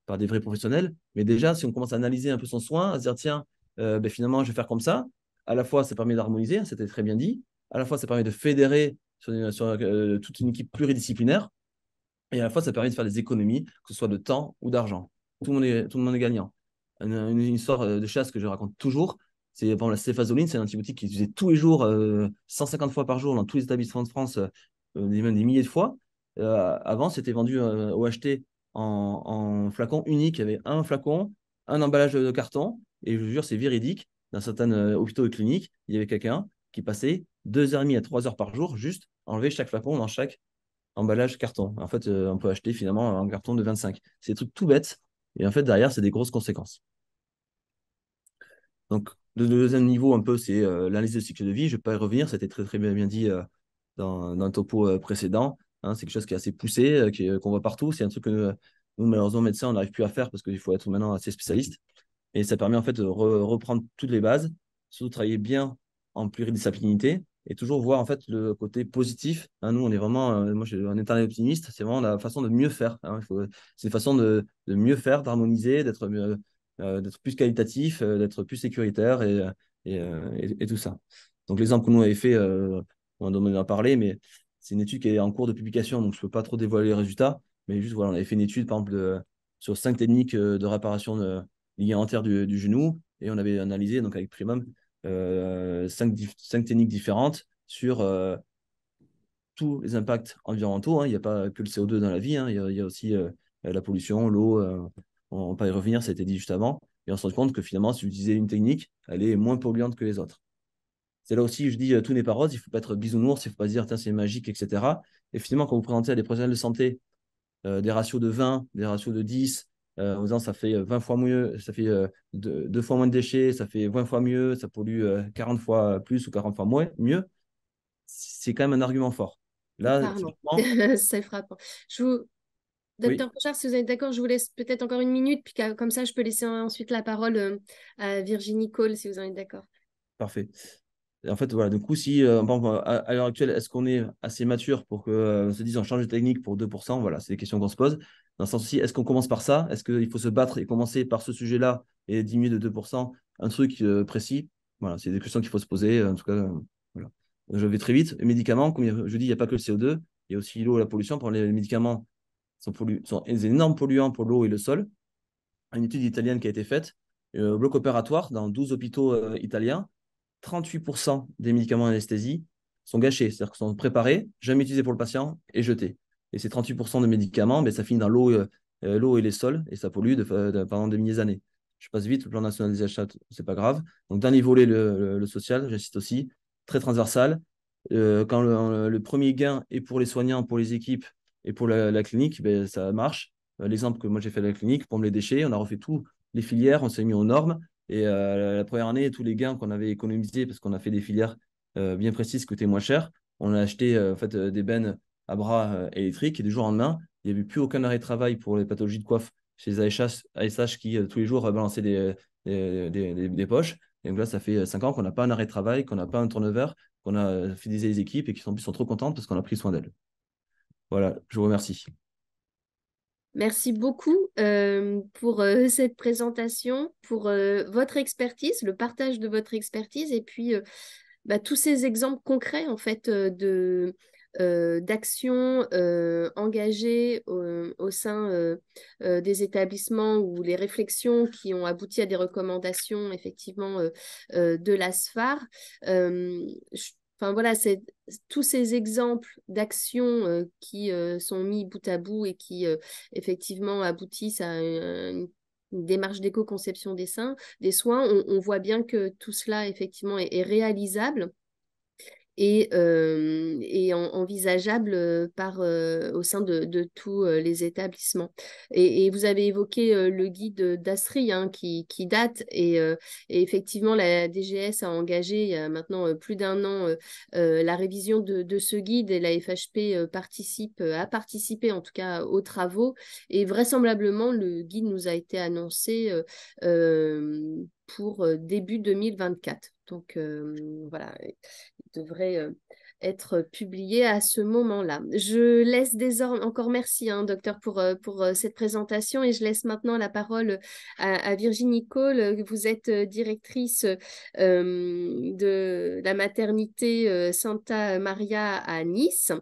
vrais professionnels. Mais déjà, si on commence à analyser un peu son soin, à se dire, tiens, ben, finalement, je vais faire comme ça, à la fois, ça permet d'harmoniser, c'était très bien dit, à la fois, ça permet de fédérer sur toute une équipe pluridisciplinaire, et à la fois, ça permet de faire des économies, que ce soit de temps ou d'argent. Tout le monde est gagnant. Une histoire de chasse que je raconte toujours, c'est par exemple la céphazolines, c'est un antibiotique qui est utilisé tous les jours, 150 fois par jour dans tous les établissements de France, même des milliers de fois. Avant, c'était vendu ou acheté en flacon unique. Il y avait un flacon, un emballage de carton, et je vous jure, c'est véridique. Dans certains hôpitaux et cliniques, il y avait quelqu'un qui passait 2h30 à 3 heures par jour juste à enlever chaque flacon dans chaque emballage carton. En fait, on peut acheter finalement un carton de 25. C'est des trucs tout bêtes. Et en fait, derrière, c'est des grosses conséquences. Donc, le deuxième niveau, un peu, c'est l'analyse de cycle de vie. Je ne vais pas y revenir. C'était très, très bien dit dans le topo précédent. Hein, c'est quelque chose qui est assez poussé, qu'on voit partout. C'est un truc que nous, malheureusement, médecins, on n'arrive plus à faire parce qu'il faut être maintenant assez spécialiste. Et ça permet en fait de reprendre toutes les bases, surtout travailler bien en pluridisciplinarité et toujours voir en fait le côté positif. Hein, nous, on est vraiment, moi, je suis un éternel optimiste. C'est vraiment la façon de mieux faire. Hein, c'est une façon de mieux faire, d'harmoniser, d'être plus qualitatif, d'être plus sécuritaire et tout ça. Donc, l'exemple que nous avons fait, on en a parlé, mais c'est une étude qui est en cours de publication, donc je ne peux pas trop dévoiler les résultats. Mais juste, voilà, on avait fait une étude, par exemple, sur 5 techniques de réparation ligamentaire du genou, et on avait analysé, donc avec Primum, 5 techniques différentes sur tous les impacts environnementaux. Hein. Il n'y a pas que le CO2 dans la vie, hein. Il y a aussi la pollution, l'eau, on ne va pas y revenir, ça a été dit juste avant. Et on se rend compte que finalement, si vous utilisez une technique, elle est moins polluante que les autres. C'est là aussi, je dis, tout n'est pas rose, il ne faut pas être bisounours, il ne faut pas se dire, tiens, c'est magique, etc. Et finalement, quand vous présentez à des professionnels de santé des ratios de 20, des ratios de 10, en disant ça fait 20 fois mieux, ça fait deux fois moins de déchets, ça fait 20 fois mieux, ça pollue 40 fois plus ou 40 fois moins, mieux, c'est quand même un argument fort. Là, Pardon, typiquement, c'est frappant. Je vous... oui, Docteur Pochard, si vous êtes d'accord, je vous laisse peut-être encore une minute, puis comme ça, je peux laisser ensuite la parole à Virginie Cole, si vous en êtes d'accord. parfait. Et en fait, voilà, du coup, si par exemple, à l'heure actuelle, est-ce qu'on est assez mature pour que on se dise on change de technique pour 2%? Voilà, c'est des questions qu'on se pose. Dans le sens aussi, est-ce qu'on commence par ça? Est-ce qu'il faut se battre et commencer par ce sujet-là et diminuer de 2% un truc précis? Voilà, c'est des questions qu'il faut se poser. En tout cas, voilà. Je vais très vite. Les médicaments, comme je dis, il n'y a pas que le CO2, il y a aussi l'eau et la pollution. Pour les médicaments, sont des énormes polluants pour l'eau et le sol. Une étude italienne qui a été faite, au bloc opératoire, dans 12 hôpitaux italiens, 38% des médicaments d'anesthésie sont gâchés, c'est-à-dire qu'ils sont préparés, jamais utilisés pour le patient et jetés. Et ces 38% de médicaments, ben, ça finit dans l'eau et les sols et ça pollue pendant des milliers d'années. Je passe vite, le plan national des achats, c'est pas grave. Donc, dernier volet, le social, j'insiste aussi, très transversal. Quand le premier gain est pour les soignants, pour les équipes et pour la clinique, ben, ça marche. L'exemple que moi j'ai fait à la clinique, pour les déchets, on a refait tous les filières, on s'est mis aux normes. Et la première année, tous les gains qu'on avait économisés, parce qu'on a fait des filières bien précises qui coûtaient moins cher, on a acheté en fait, des bennes à bras électriques et du jour au lendemain, il n'y avait plus aucun arrêt de travail pour les pathologies de coiffe chez les ASH qui tous les jours balançaient des poches. Et donc là, ça fait 5 ans qu'on n'a pas un arrêt de travail, qu'on n'a pas un turnover, qu'on a fidélisé les équipes et qui sont trop contentes parce qu'on a pris soin d'elles. Voilà, je vous remercie. Merci beaucoup pour cette présentation, pour votre expertise, le partage de votre expertise et puis tous ces exemples concrets en fait d'actions engagées au sein des établissements ou les réflexions qui ont abouti à des recommandations effectivement de l'ASFAR. Enfin voilà, c'est tous ces exemples d'actions qui sont mis bout à bout et qui effectivement aboutissent à une démarche d'éco-conception des soins, on voit bien que tout cela effectivement est réalisable et envisageable au sein de tous les établissements. Et vous avez évoqué le guide d'Astri hein, qui date et effectivement la DGS a engagé il y a maintenant plus d'un an la révision de ce guide et la FHP a participé en tout cas aux travaux et vraisemblablement le guide nous a été annoncé pour début 2024. Donc voilà, devrait être publié à ce moment-là. Je laisse désormais, encore merci, hein, docteur, pour cette présentation et je laisse maintenant la parole à Virginie Cole. Vous êtes directrice de la maternité Santa Maria à Nice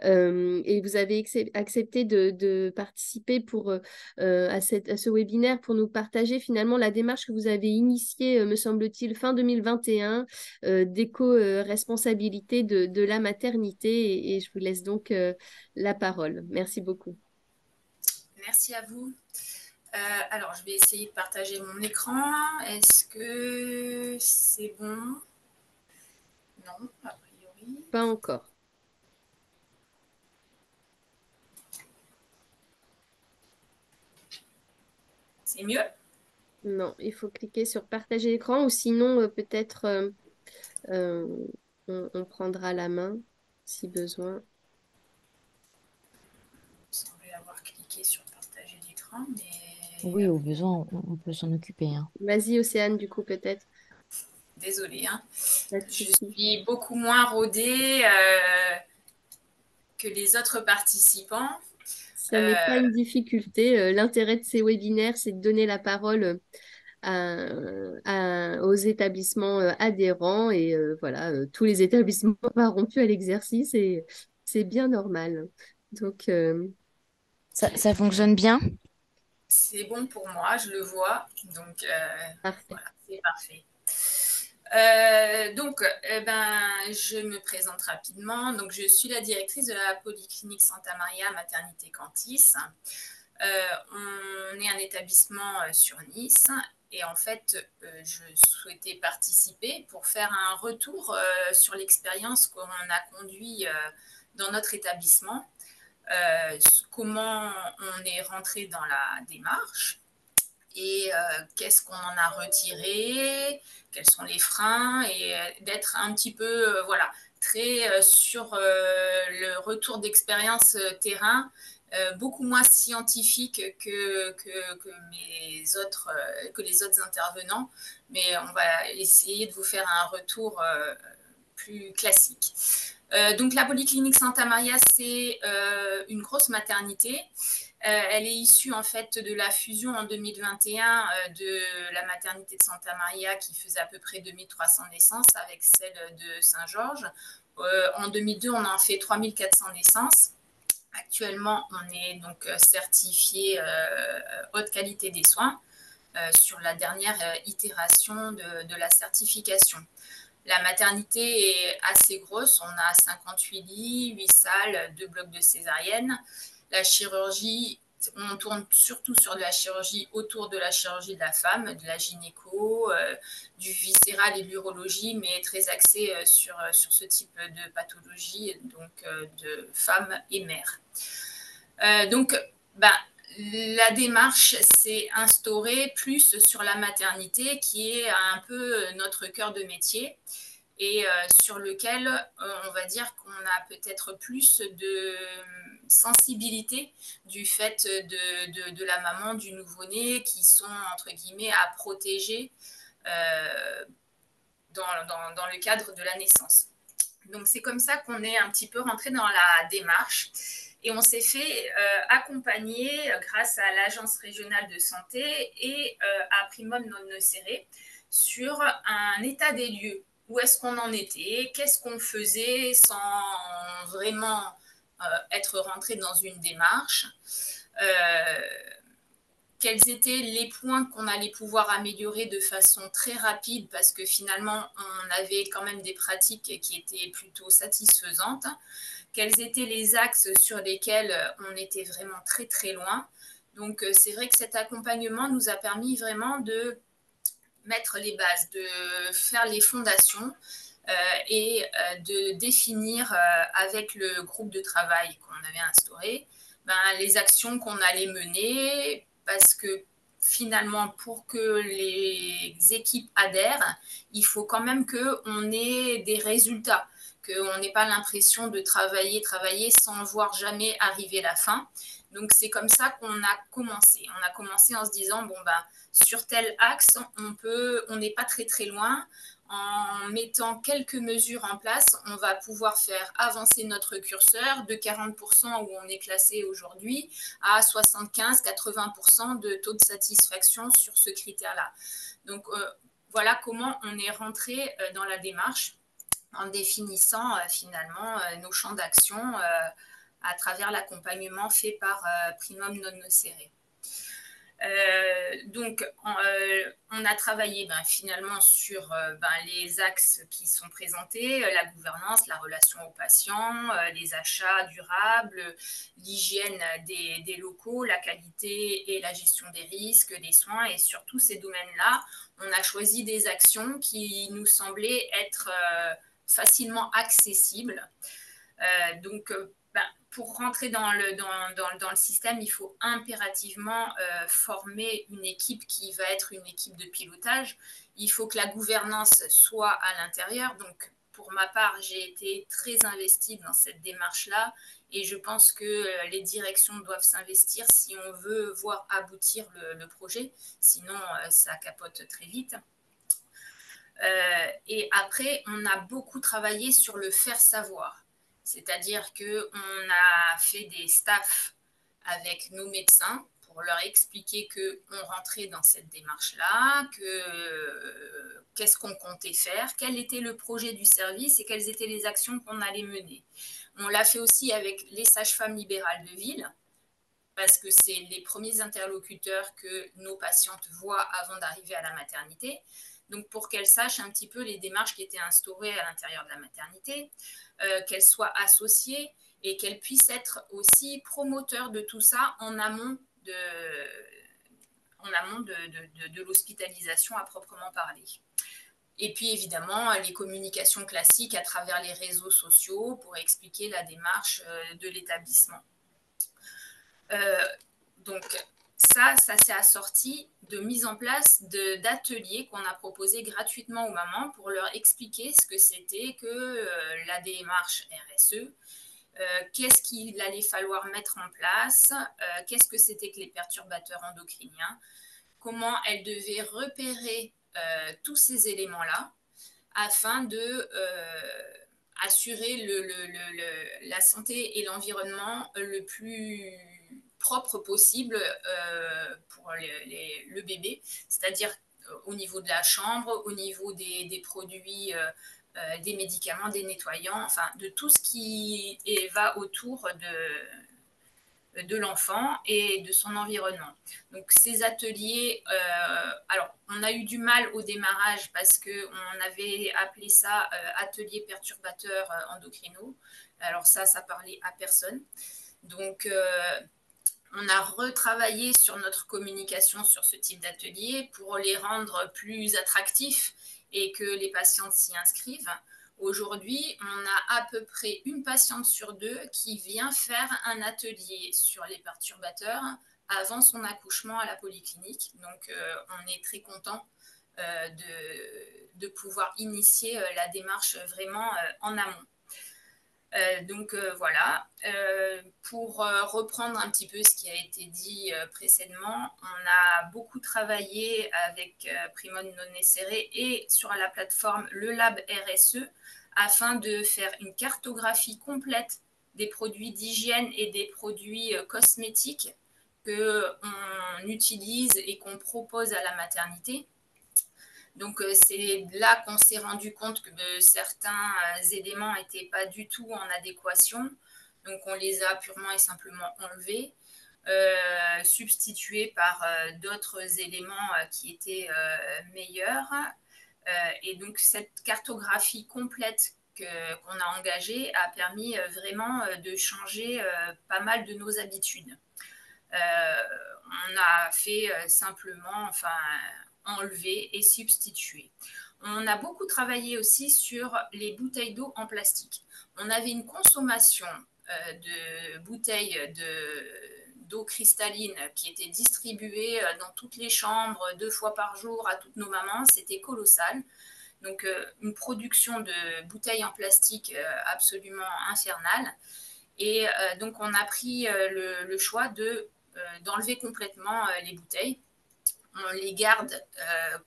et vous avez accepté de participer à ce webinaire pour nous partager finalement la démarche que vous avez initiée, me semble-t-il, fin 2021 d'éco-responsabilité de la maternité et je vous laisse donc la parole. Merci beaucoup. Merci à vous. Alors, je vais essayer de partager mon écran. Est-ce que c'est bon? Non, a priori. Pas encore. C'est mieux? Non, il faut cliquer sur partager l'écran ou sinon peut-être euh, on prendra la main si besoin. Il semblait avoir cliqué sur partager l'écran, mais... Oui, au besoin, on peut s'en occuper, hein. Vas-y, Océane, du coup, peut-être. Désolée, hein. Pas de Je souci. suis beaucoup moins rodée que les autres participants. Ça n'est pas une difficulté. L'intérêt de ces webinaires, c'est de donner la parole aux établissements adhérents et voilà, tous les établissements n'ont pas rompu à l'exercice et c'est bien normal. Donc, Ça fonctionne bien? C'est bon pour moi, je le vois. Donc, parfait. voilà, c'est parfait. Je me présente rapidement. Donc, je suis la directrice de la Polyclinique Santa Maria Maternité Cantis. On est un établissement sur Nice et en fait, je souhaitais participer pour faire un retour sur l'expérience qu'on a conduite dans notre établissement, comment on est rentré dans la démarche et qu'est-ce qu'on en a retiré, quels sont les freins et d'être un petit peu voilà, très sur le retour d'expérience terrain, beaucoup moins scientifique que les autres intervenants, mais on va essayer de vous faire un retour plus classique. Donc la Polyclinique Santa Maria, c'est une grosse maternité. Elle est issue en fait de la fusion en 2021 de la maternité de Santa Maria qui faisait à peu près 2300 naissances avec celle de Saint-Georges. En 2002, on en fait 3400 naissances. Actuellement, on est donc certifié haute qualité des soins sur la dernière itération de la certification. La maternité est assez grosse, on a 58 lits, 8 salles, 2 blocs de césarienne. La chirurgie, on tourne surtout sur de la chirurgie autour de la chirurgie de la femme, de la gynéco, du viscéral et de l'urologie, mais très axé sur ce type de pathologie, donc de femmes et mères. Donc, la démarche s'est instaurée plus sur la maternité, qui est un peu notre cœur de métier et sur lequel on va dire qu'on a peut-être plus de sensibilité du fait de la maman, du nouveau-né, qui sont, entre guillemets, à protéger dans le cadre de la naissance. Donc, c'est comme ça qu'on est un petit peu rentré dans la démarche. Et on s'est fait accompagner grâce à l'Agence régionale de santé et à Primum non nocere sur un état des lieux. Où est-ce qu'on en était, qu'est-ce qu'on faisait sans vraiment être rentré dans une démarche, quels étaient les points qu'on allait pouvoir améliorer de façon très rapide parce que finalement, on avait quand même des pratiques qui étaient plutôt satisfaisantes. Quels étaient les axes sur lesquels on était vraiment très, très loin. Donc, c'est vrai que cet accompagnement nous a permis vraiment de mettre les bases, de faire les fondations et de définir avec le groupe de travail qu'on avait instauré les actions qu'on allait mener parce que finalement, pour que les équipes adhèrent, il faut quand même qu'on ait des résultats, qu'on n'ait pas l'impression de travailler sans voir jamais arriver la fin. Donc, c'est comme ça qu'on a commencé. On a commencé en se disant, sur tel axe, on n'est pas très, très loin. En mettant quelques mesures en place, on va pouvoir faire avancer notre curseur de 40% où on est classé aujourd'hui à 75-80% de taux de satisfaction sur ce critère-là. Donc, voilà comment on est rentré dans la démarche en définissant finalement nos champs d'action à travers l'accompagnement fait par Primum non nocere. Donc, on a travaillé finalement sur les axes qui sont présentés, la gouvernance, la relation aux patients, les achats durables, l'hygiène des locaux, la qualité et la gestion des risques, des soins. Et sur tous ces domaines-là, on a choisi des actions qui nous semblaient être facilement accessibles. Donc, pour rentrer dans le système, il faut impérativement former une équipe qui va être une équipe de pilotage. Il faut que la gouvernance soit à l'intérieur. Donc, pour ma part, j'ai été très investie dans cette démarche-là et je pense que les directions doivent s'investir si on veut voir aboutir le projet. Sinon, ça capote très vite. Et après, on a beaucoup travaillé sur le faire savoir. C'est-à-dire qu'on a fait des staffs avec nos médecins pour leur expliquer qu'on rentrait dans cette démarche-là, qu'est-ce qu'on comptait faire, quel était le projet du service et quelles étaient les actions qu'on allait mener. On l'a fait aussi avec les sages-femmes libérales de ville, parce que c'est les premiers interlocuteurs que nos patientes voient avant d'arriver à la maternité. Donc, pour qu'elles sachent un petit peu les démarches qui étaient instaurées à l'intérieur de la maternité, qu'elles soient associées et qu'elles puissent être aussi promoteurs de tout ça en amont en amont de l'hospitalisation à proprement parler. Et puis évidemment, les communications classiques à travers les réseaux sociaux pour expliquer la démarche de l'établissement. Donc ça s'est assorti de mise en place d'ateliers qu'on a proposés gratuitement aux mamans pour leur expliquer ce que c'était que la démarche RSE, qu'est-ce qu'il allait falloir mettre en place, qu'est-ce que c'était que les perturbateurs endocriniens, comment elles devaient repérer tous ces éléments-là afin de assurer la santé et l'environnement le plus propre possible pour le bébé, c'est-à-dire au niveau de la chambre, au niveau des produits, des médicaments, des nettoyants, enfin de tout ce qui va autour de l'enfant et de son environnement. Donc ces ateliers, alors on a eu du mal au démarrage parce qu'on avait appelé ça atelier perturbateurs endocrinaux. Alors ça parlait à personne. Donc on a retravaillé sur notre communication sur ce type d'atelier pour les rendre plus attractifs et que les patientes s'y inscrivent. Aujourd'hui, on a à peu près une patiente sur 2 qui vient faire un atelier sur les perturbateurs avant son accouchement à la polyclinique. Donc, on est très content de pouvoir initier la démarche vraiment en amont. Donc voilà, pour reprendre un petit peu ce qui a été dit précédemment, on a beaucoup travaillé avec Primone Non Essere et sur la plateforme Le Lab RSE afin de faire une cartographie complète des produits d'hygiène et des produits cosmétiques qu'on utilise et qu'on propose à la maternité. Donc, c'est là qu'on s'est rendu compte que certains éléments n'étaient pas du tout en adéquation. Donc, on les a purement et simplement enlevés, substitués par d'autres éléments qui étaient meilleurs. Et donc, cette cartographie complète qu'on a engagée a permis vraiment de changer pas mal de nos habitudes. On a fait simplement, enlever et substituer. On a beaucoup travaillé aussi sur les bouteilles d'eau en plastique. On avait une consommation de bouteilles d'eau cristalline qui était distribuée dans toutes les chambres 2 fois par jour à toutes nos mamans. C'était colossal. Donc, une production de bouteilles en plastique absolument infernale. Et donc, on a pris le choix d'enlever complètement les bouteilles. On les garde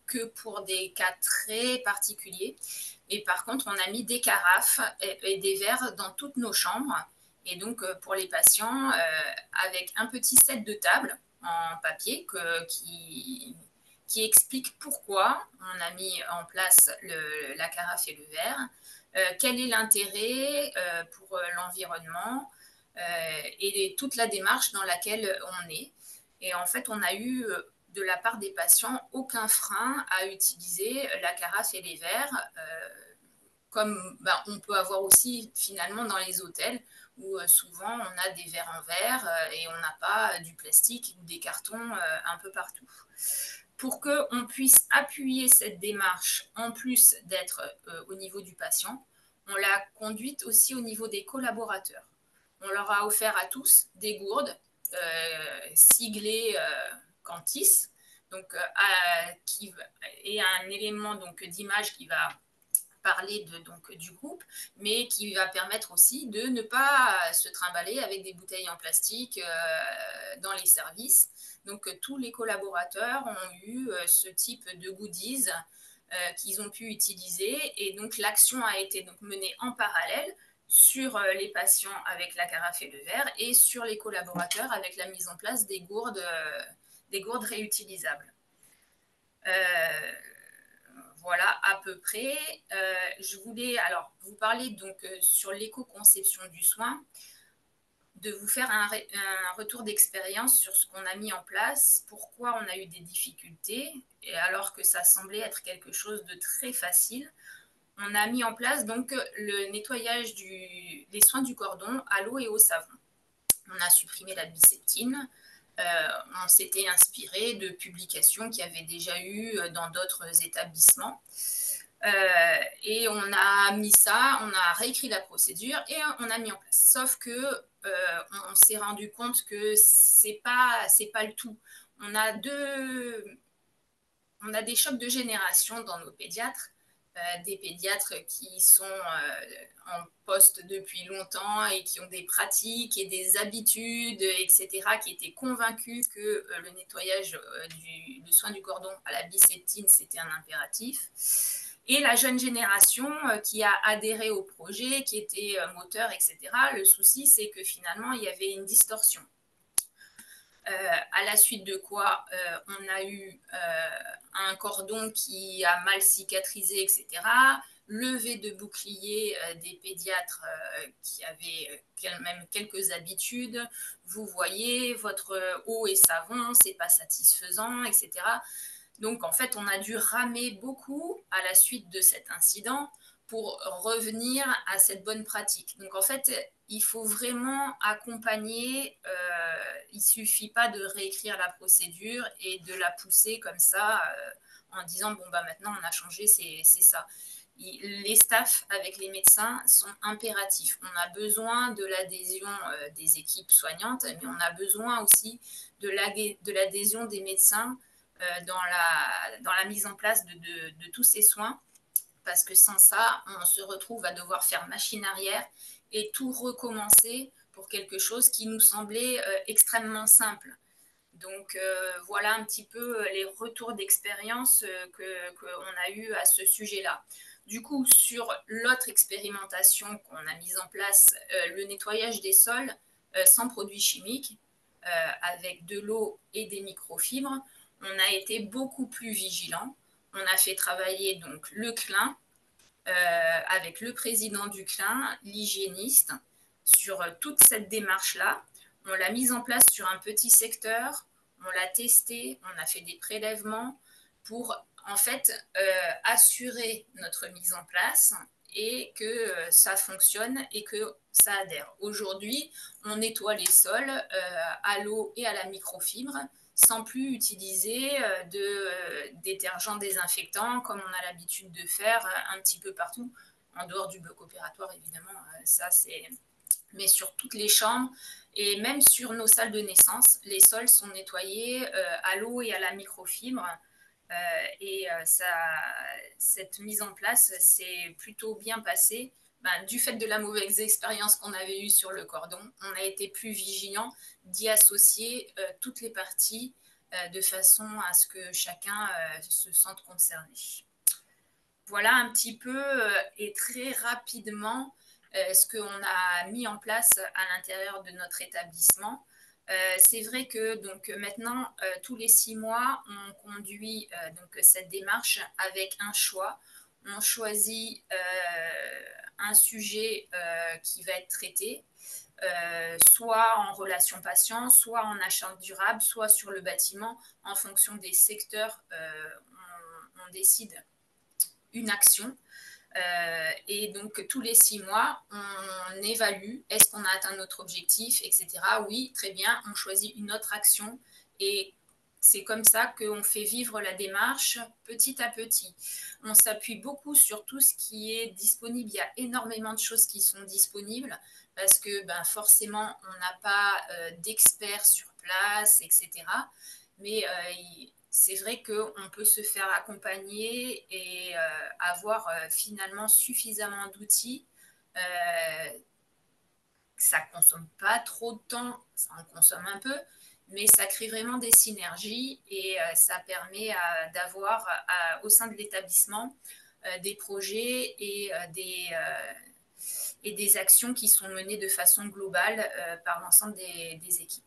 que pour des cas très particuliers. Et par contre, on a mis des carafes et des verres dans toutes nos chambres. Et donc, pour les patients, avec un petit set de table en papier qui explique pourquoi on a mis en place la carafe et le verre, quel est l'intérêt pour l'environnement et toute la démarche dans laquelle on est. Et en fait, on a eu de la part des patients aucun frein à utiliser la carafe et les verres, comme on peut avoir aussi finalement dans les hôtels où souvent on a des verres en verre et on n'a pas du plastique ou des cartons un peu partout. Pour qu'on puisse appuyer cette démarche, en plus d'être au niveau du patient, on l'a conduite aussi au niveau des collaborateurs. On leur a offert à tous des gourdes siglées Cantis, donc, et un élément d'image qui va parler du groupe, mais qui va permettre aussi de ne pas se trimballer avec des bouteilles en plastique dans les services. Donc, tous les collaborateurs ont eu ce type de goodies qu'ils ont pu utiliser. Et donc, l'action a été menée en parallèle sur les patients avec la carafe et le verre et sur les collaborateurs avec la mise en place des gourdes réutilisables. Voilà à peu près. Je voulais alors vous parler donc sur l'éco-conception du soin, de vous faire un retour d'expérience sur ce qu'on a mis en place, pourquoi on a eu des difficultés, et alors que ça semblait être quelque chose de très facile. On a mis en place donc le nettoyage des soins du cordon à l'eau et au savon. On a supprimé la biseptine, on s'était inspiré de publications qu'il y avait déjà eu dans d'autres établissements. Et on a mis ça, on a réécrit la procédure et on a mis en place. Sauf que on s'est rendu compte que c'est pas le tout. On a des chocs de génération dans nos pédiatres, des pédiatres qui sont en poste depuis longtemps et qui ont des pratiques et des habitudes, etc., qui étaient convaincus que le nettoyage le soin du cordon à la biseptine, c'était un impératif. Et la jeune génération qui a adhéré au projet, qui était moteur, etc. Le souci, c'est que finalement, il y avait une distorsion. À la suite de quoi on a eu un cordon qui a mal cicatrisé, etc. Levé de bouclier des pédiatres qui avaient même quelques habitudes. Vous voyez, votre eau et savon, c'est pas satisfaisant, etc. Donc, en fait, on a dû ramer beaucoup à la suite de cet incident pour revenir à cette bonne pratique. Donc, en fait, il faut vraiment accompagner. Il ne suffit pas de réécrire la procédure et de la pousser comme ça en disant, bon, bah, maintenant, on a changé, c'est ça. Les staffs avec les médecins sont impératifs. On a besoin de l'adhésion des équipes soignantes, mais on a besoin aussi de l'adhésion des médecins dans la mise en place de tous ces soins, parce que sans ça, on se retrouve à devoir faire machine arrière et tout recommencer pour quelque chose qui nous semblait extrêmement simple. Donc voilà un petit peu les retours d'expérience qu'on a eu à ce sujet-là. Du coup, sur l'autre expérimentation qu'on a mise en place, le nettoyage des sols sans produits chimiques, avec de l'eau et des microfibres, on a été beaucoup plus vigilant. On a fait travailler donc le CLIN avec le président du CLIN, l'hygiéniste, sur toute cette démarche-là. On l'a mise en place sur un petit secteur, on l'a testé, on a fait des prélèvements pour en fait assurer notre mise en place et que ça fonctionne et que ça adhère. Aujourd'hui, on nettoie les sols à l'eau et à la microfibre sans plus utiliser de détergents désinfectants comme on a l'habitude de faire un petit peu partout, en dehors du bloc opératoire évidemment, ça c'est... Mais sur toutes les chambres et même sur nos salles de naissance, les sols sont nettoyés à l'eau et à la microfibre. Et cette mise en place s'est plutôt bien passée. Du fait de la mauvaise expérience qu'on avait eue sur le cordon, on a été plus vigilant d'y associer toutes les parties de façon à ce que chacun se sente concerné. Voilà un petit peu et très rapidement ce qu'on a mis en place à l'intérieur de notre établissement. C'est vrai que donc maintenant, tous les 6 mois, on conduit donc cette démarche avec un choix. On choisit un sujet qui va être traité, soit en relation patient, soit en achat durable, soit sur le bâtiment. En fonction des secteurs, on décide une action. Et donc, tous les 6 mois, on évalue, est-ce qu'on a atteint notre objectif, etc. Oui, très bien, on choisit une autre action. Et c'est comme ça qu'on fait vivre la démarche petit à petit. On s'appuie beaucoup sur tout ce qui est disponible. Il y a énormément de choses qui sont disponibles parce que forcément, on n'a pas d'experts sur place, etc. Mais c'est vrai qu'on peut se faire accompagner et avoir finalement suffisamment d'outils. Ça ne consomme pas trop de temps, ça en consomme un peu, mais ça crée vraiment des synergies et ça permet d'avoir au sein de l'établissement des projets et des actions qui sont menées de façon globale par l'ensemble des équipes.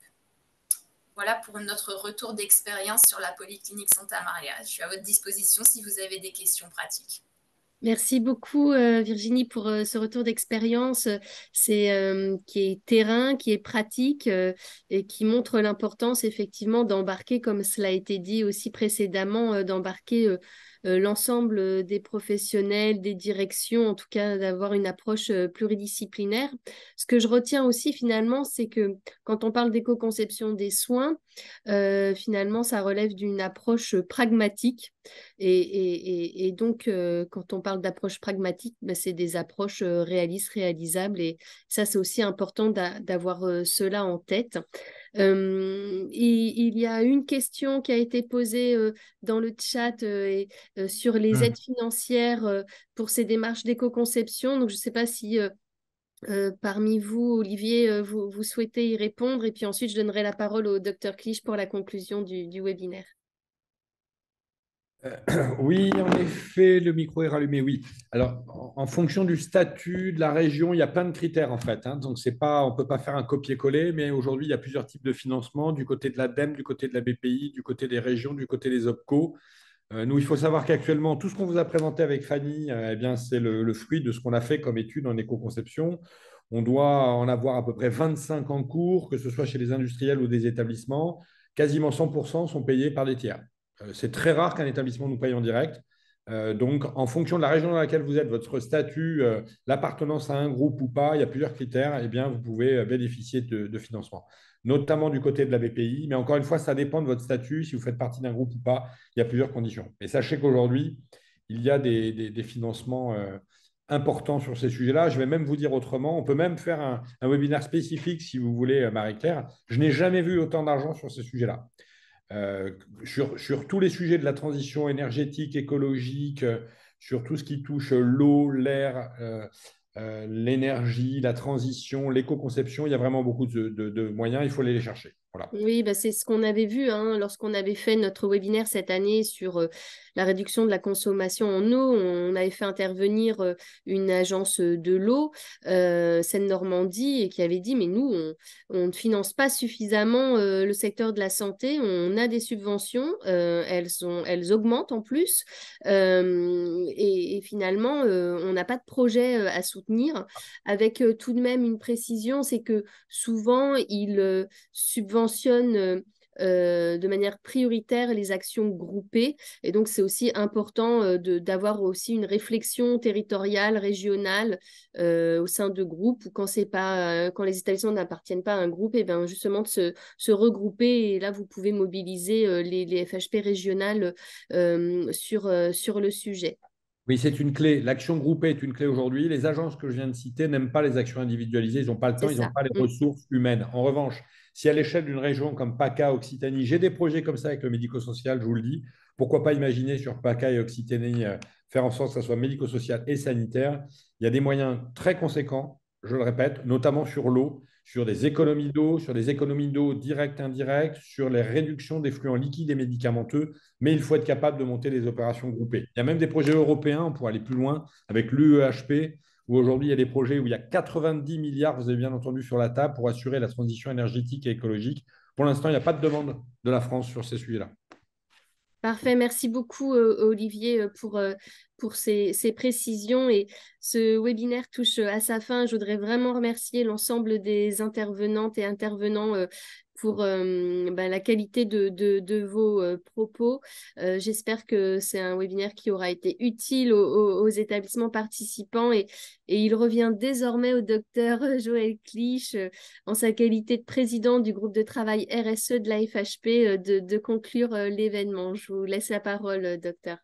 Voilà pour notre retour d'expérience sur la Polyclinique Santa Maria. Je suis à votre disposition si vous avez des questions pratiques. Merci beaucoup Virginie pour ce retour d'expérience qui est terrain, qui est pratique et qui montre l'importance effectivement d'embarquer, comme cela a été dit aussi précédemment, d'embarquer l'ensemble des professionnels, des directions, en tout cas d'avoir une approche pluridisciplinaire. Ce que je retiens aussi finalement, c'est que quand on parle d'éco-conception des soins, finalement, ça relève d'une approche pragmatique. Et donc, quand on parle d'approche pragmatique, ben, c'est des approches réalistes, réalisables. Et ça, c'est aussi important d'avoir cela en tête. Il y a une question qui a été posée dans le chat sur les aides financières pour ces démarches d'éco-conception. Donc, je ne sais pas si parmi vous, Olivier, vous souhaitez y répondre. Et puis ensuite, je donnerai la parole au docteur Clich pour la conclusion du webinaire. Oui, en effet, le micro est rallumé, oui. Alors, en fonction du statut de la région, il y a plein de critères en fait, hein. Donc, c'est pas, on ne peut pas faire un copier-coller, mais aujourd'hui, il y a plusieurs types de financement, du côté de l'ADEME, du côté de la BPI, du côté des régions, du côté des OPCO. Nous, il faut savoir qu'actuellement, tout ce qu'on vous a présenté avec Fanny, eh bien, c'est le fruit de ce qu'on a fait comme étude en éco-conception. On doit en avoir à peu près 25 en cours, que ce soit chez les industriels ou des établissements. Quasiment 100% sont payés par des tiers. C'est très rare qu'un établissement nous paye en direct. Donc, en fonction de la région dans laquelle vous êtes, votre statut, l'appartenance à un groupe ou pas, il y a plusieurs critères, eh bien, vous pouvez bénéficier de financement, notamment du côté de la BPI. Mais encore une fois, ça dépend de votre statut, si vous faites partie d'un groupe ou pas, il y a plusieurs conditions. Mais sachez qu'aujourd'hui, il y a des financements importants sur ces sujets-là. Je vais même vous dire autrement, on peut même faire un webinaire spécifique, si vous voulez, Marie-Claire. Je n'ai jamais vu autant d'argent sur ces sujets-là. Sur tous les sujets de la transition énergétique, écologique, sur tout ce qui touche l'eau, l'air, l'énergie, la transition, l'éco-conception, il y a vraiment beaucoup de moyens, il faut aller les chercher. Voilà. Oui, bah c'est ce qu'on avait vu lorsqu'on avait fait notre webinaire cette année sur la réduction de la consommation en eau. On avait fait intervenir une agence de l'eau, Seine-Normandie, et qui avait dit, mais nous, on ne finance pas suffisamment le secteur de la santé. On a des subventions, elles augmentent en plus, et finalement, on n'a pas de projet à soutenir, avec tout de même une précision, c'est que souvent, ils subventionnent de manière prioritaire les actions groupées. Et donc, c'est aussi important d'avoir aussi une réflexion territoriale, régionale au sein de groupes, ou quand les établissements n'appartiennent pas à un groupe, et bien justement de se regrouper. Et là, vous pouvez mobiliser les FHP régionales sur le sujet. Oui, c'est une clé. L'action groupée est une clé aujourd'hui. Les agences que je viens de citer n'aiment pas les actions individualisées. Ils n'ont pas le temps, C'est ils n'ont ça. pas les ressources humaines. En revanche, si à l'échelle d'une région comme PACA, Occitanie, j'ai des projets comme ça avec le médico-social, je vous le dis, pourquoi pas imaginer sur PACA et Occitanie faire en sorte que ça soit médico-social et sanitaire. Il y a des moyens très conséquents, je le répète, notamment sur l'eau, sur des économies d'eau, sur des économies d'eau directes, indirectes, sur les réductions des flux en liquide et médicamenteux, mais il faut être capable de monter des opérations groupées. Il y a même des projets européens pour aller plus loin avec l'UEHP, où aujourd'hui il y a des projets où il y a 90 milliards, vous avez bien entendu, sur la table pour assurer la transition énergétique et écologique. Pour l'instant, il n'y a pas de demande de la France sur ces sujets-là. Parfait, merci beaucoup Olivier pour ces précisions. Et ce webinaire touche à sa fin. Je voudrais vraiment remercier l'ensemble des intervenantes et intervenants pour la qualité de vos propos. J'espère que c'est un webinaire qui aura été utile aux établissements participants, et il revient désormais au docteur Joël Clich, en sa qualité de président du groupe de travail RSE de la FHP, de conclure l'événement. Je vous laisse la parole, docteur.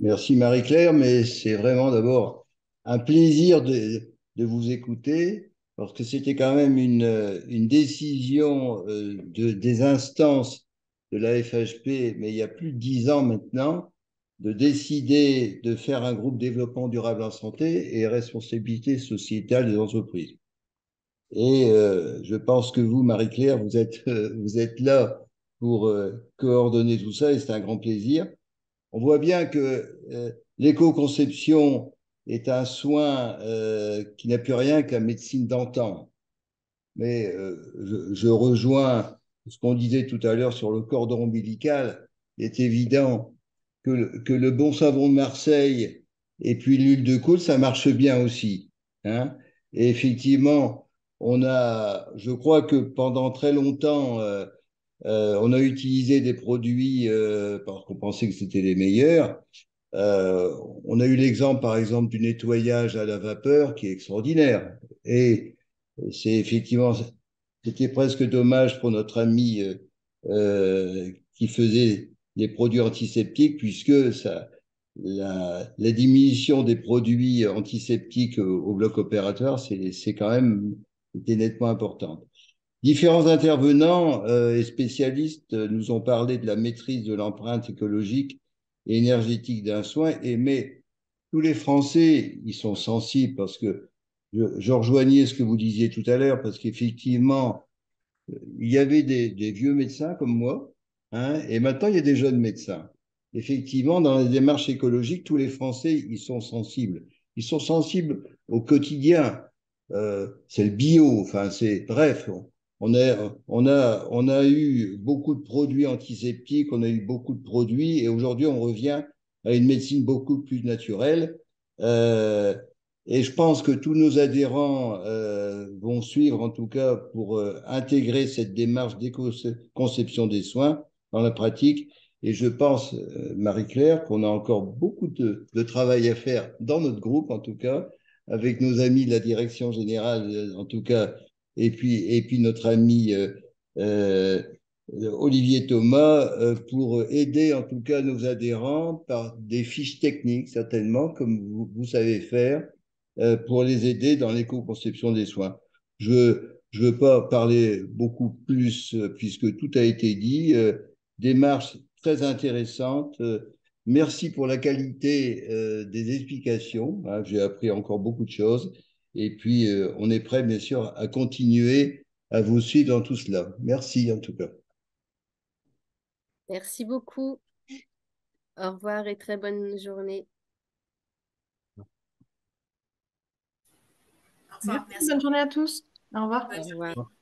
Merci Marie-Claire, mais c'est vraiment d'abord un plaisir de vous écouter, parce que c'était quand même une décision des instances de la FHP, mais il y a plus de 10 ans maintenant, de décider de faire un groupe développement durable en santé et responsabilité sociétale des entreprises. Et je pense que vous, Marie-Claire, vous êtes là pour coordonner tout ça, et c'est un grand plaisir. On voit bien que l'éco-conception est un soin qui n'a plus rien qu'à médecine d'antan. Mais je rejoins ce qu'on disait tout à l'heure sur le cordon ombilical. Il est évident que le bon savon de Marseille et puis l'huile de coude, ça marche bien aussi, hein. Et effectivement, je crois que pendant très longtemps, On a utilisé des produits parce qu'on pensait que c'était les meilleurs. Euh, on a eu l'exemple, par exemple, du nettoyage à la vapeur qui est extraordinaire. Et c'est effectivement, c'était presque dommage pour notre ami qui faisait des produits antiseptiques, puisque la diminution des produits antiseptiques au bloc opératoire, c'est quand même était nettement importante. Différents intervenants et spécialistes nous ont parlé de la maîtrise de l'empreinte écologique et énergétique d'un soin, mais tous les Français y sont sensibles parce que je rejoignais ce que vous disiez tout à l'heure, parce qu'effectivement, il y avait des vieux médecins comme moi, hein, et maintenant il y a des jeunes médecins. Effectivement, dans les démarches écologiques, tous les Français y sont sensibles. Ils sont sensibles au quotidien. C'est le bio, enfin, c'est bref. On a eu beaucoup de produits antiseptiques, on a eu beaucoup de produits, et aujourd'hui on revient à une médecine beaucoup plus naturelle. Euh, et je pense que tous nos adhérents vont suivre, en tout cas, pour intégrer cette démarche d'éco-conception des soins dans la pratique. Et je pense, Marie-Claire, qu'on a encore beaucoup de travail à faire dans notre groupe, en tout cas, avec nos amis de la direction générale, en tout cas, et puis notre ami euh, Olivier Thomas, pour aider, en tout cas, nos adhérents par des fiches techniques, certainement, comme vous savez faire pour les aider dans l'éco-conception des soins. Je veux pas parler beaucoup plus puisque tout a été dit. Démarche très intéressante. Merci pour la qualité des explications. Hein, j'ai appris encore beaucoup de choses. Et puis, on est prêt, bien sûr, à continuer à vous suivre dans tout cela. Merci, en tout cas. Merci beaucoup. Au revoir et très bonne journée. Au revoir, Merci, merci. bonne journée à tous. Au revoir. Bonne Au journée. revoir.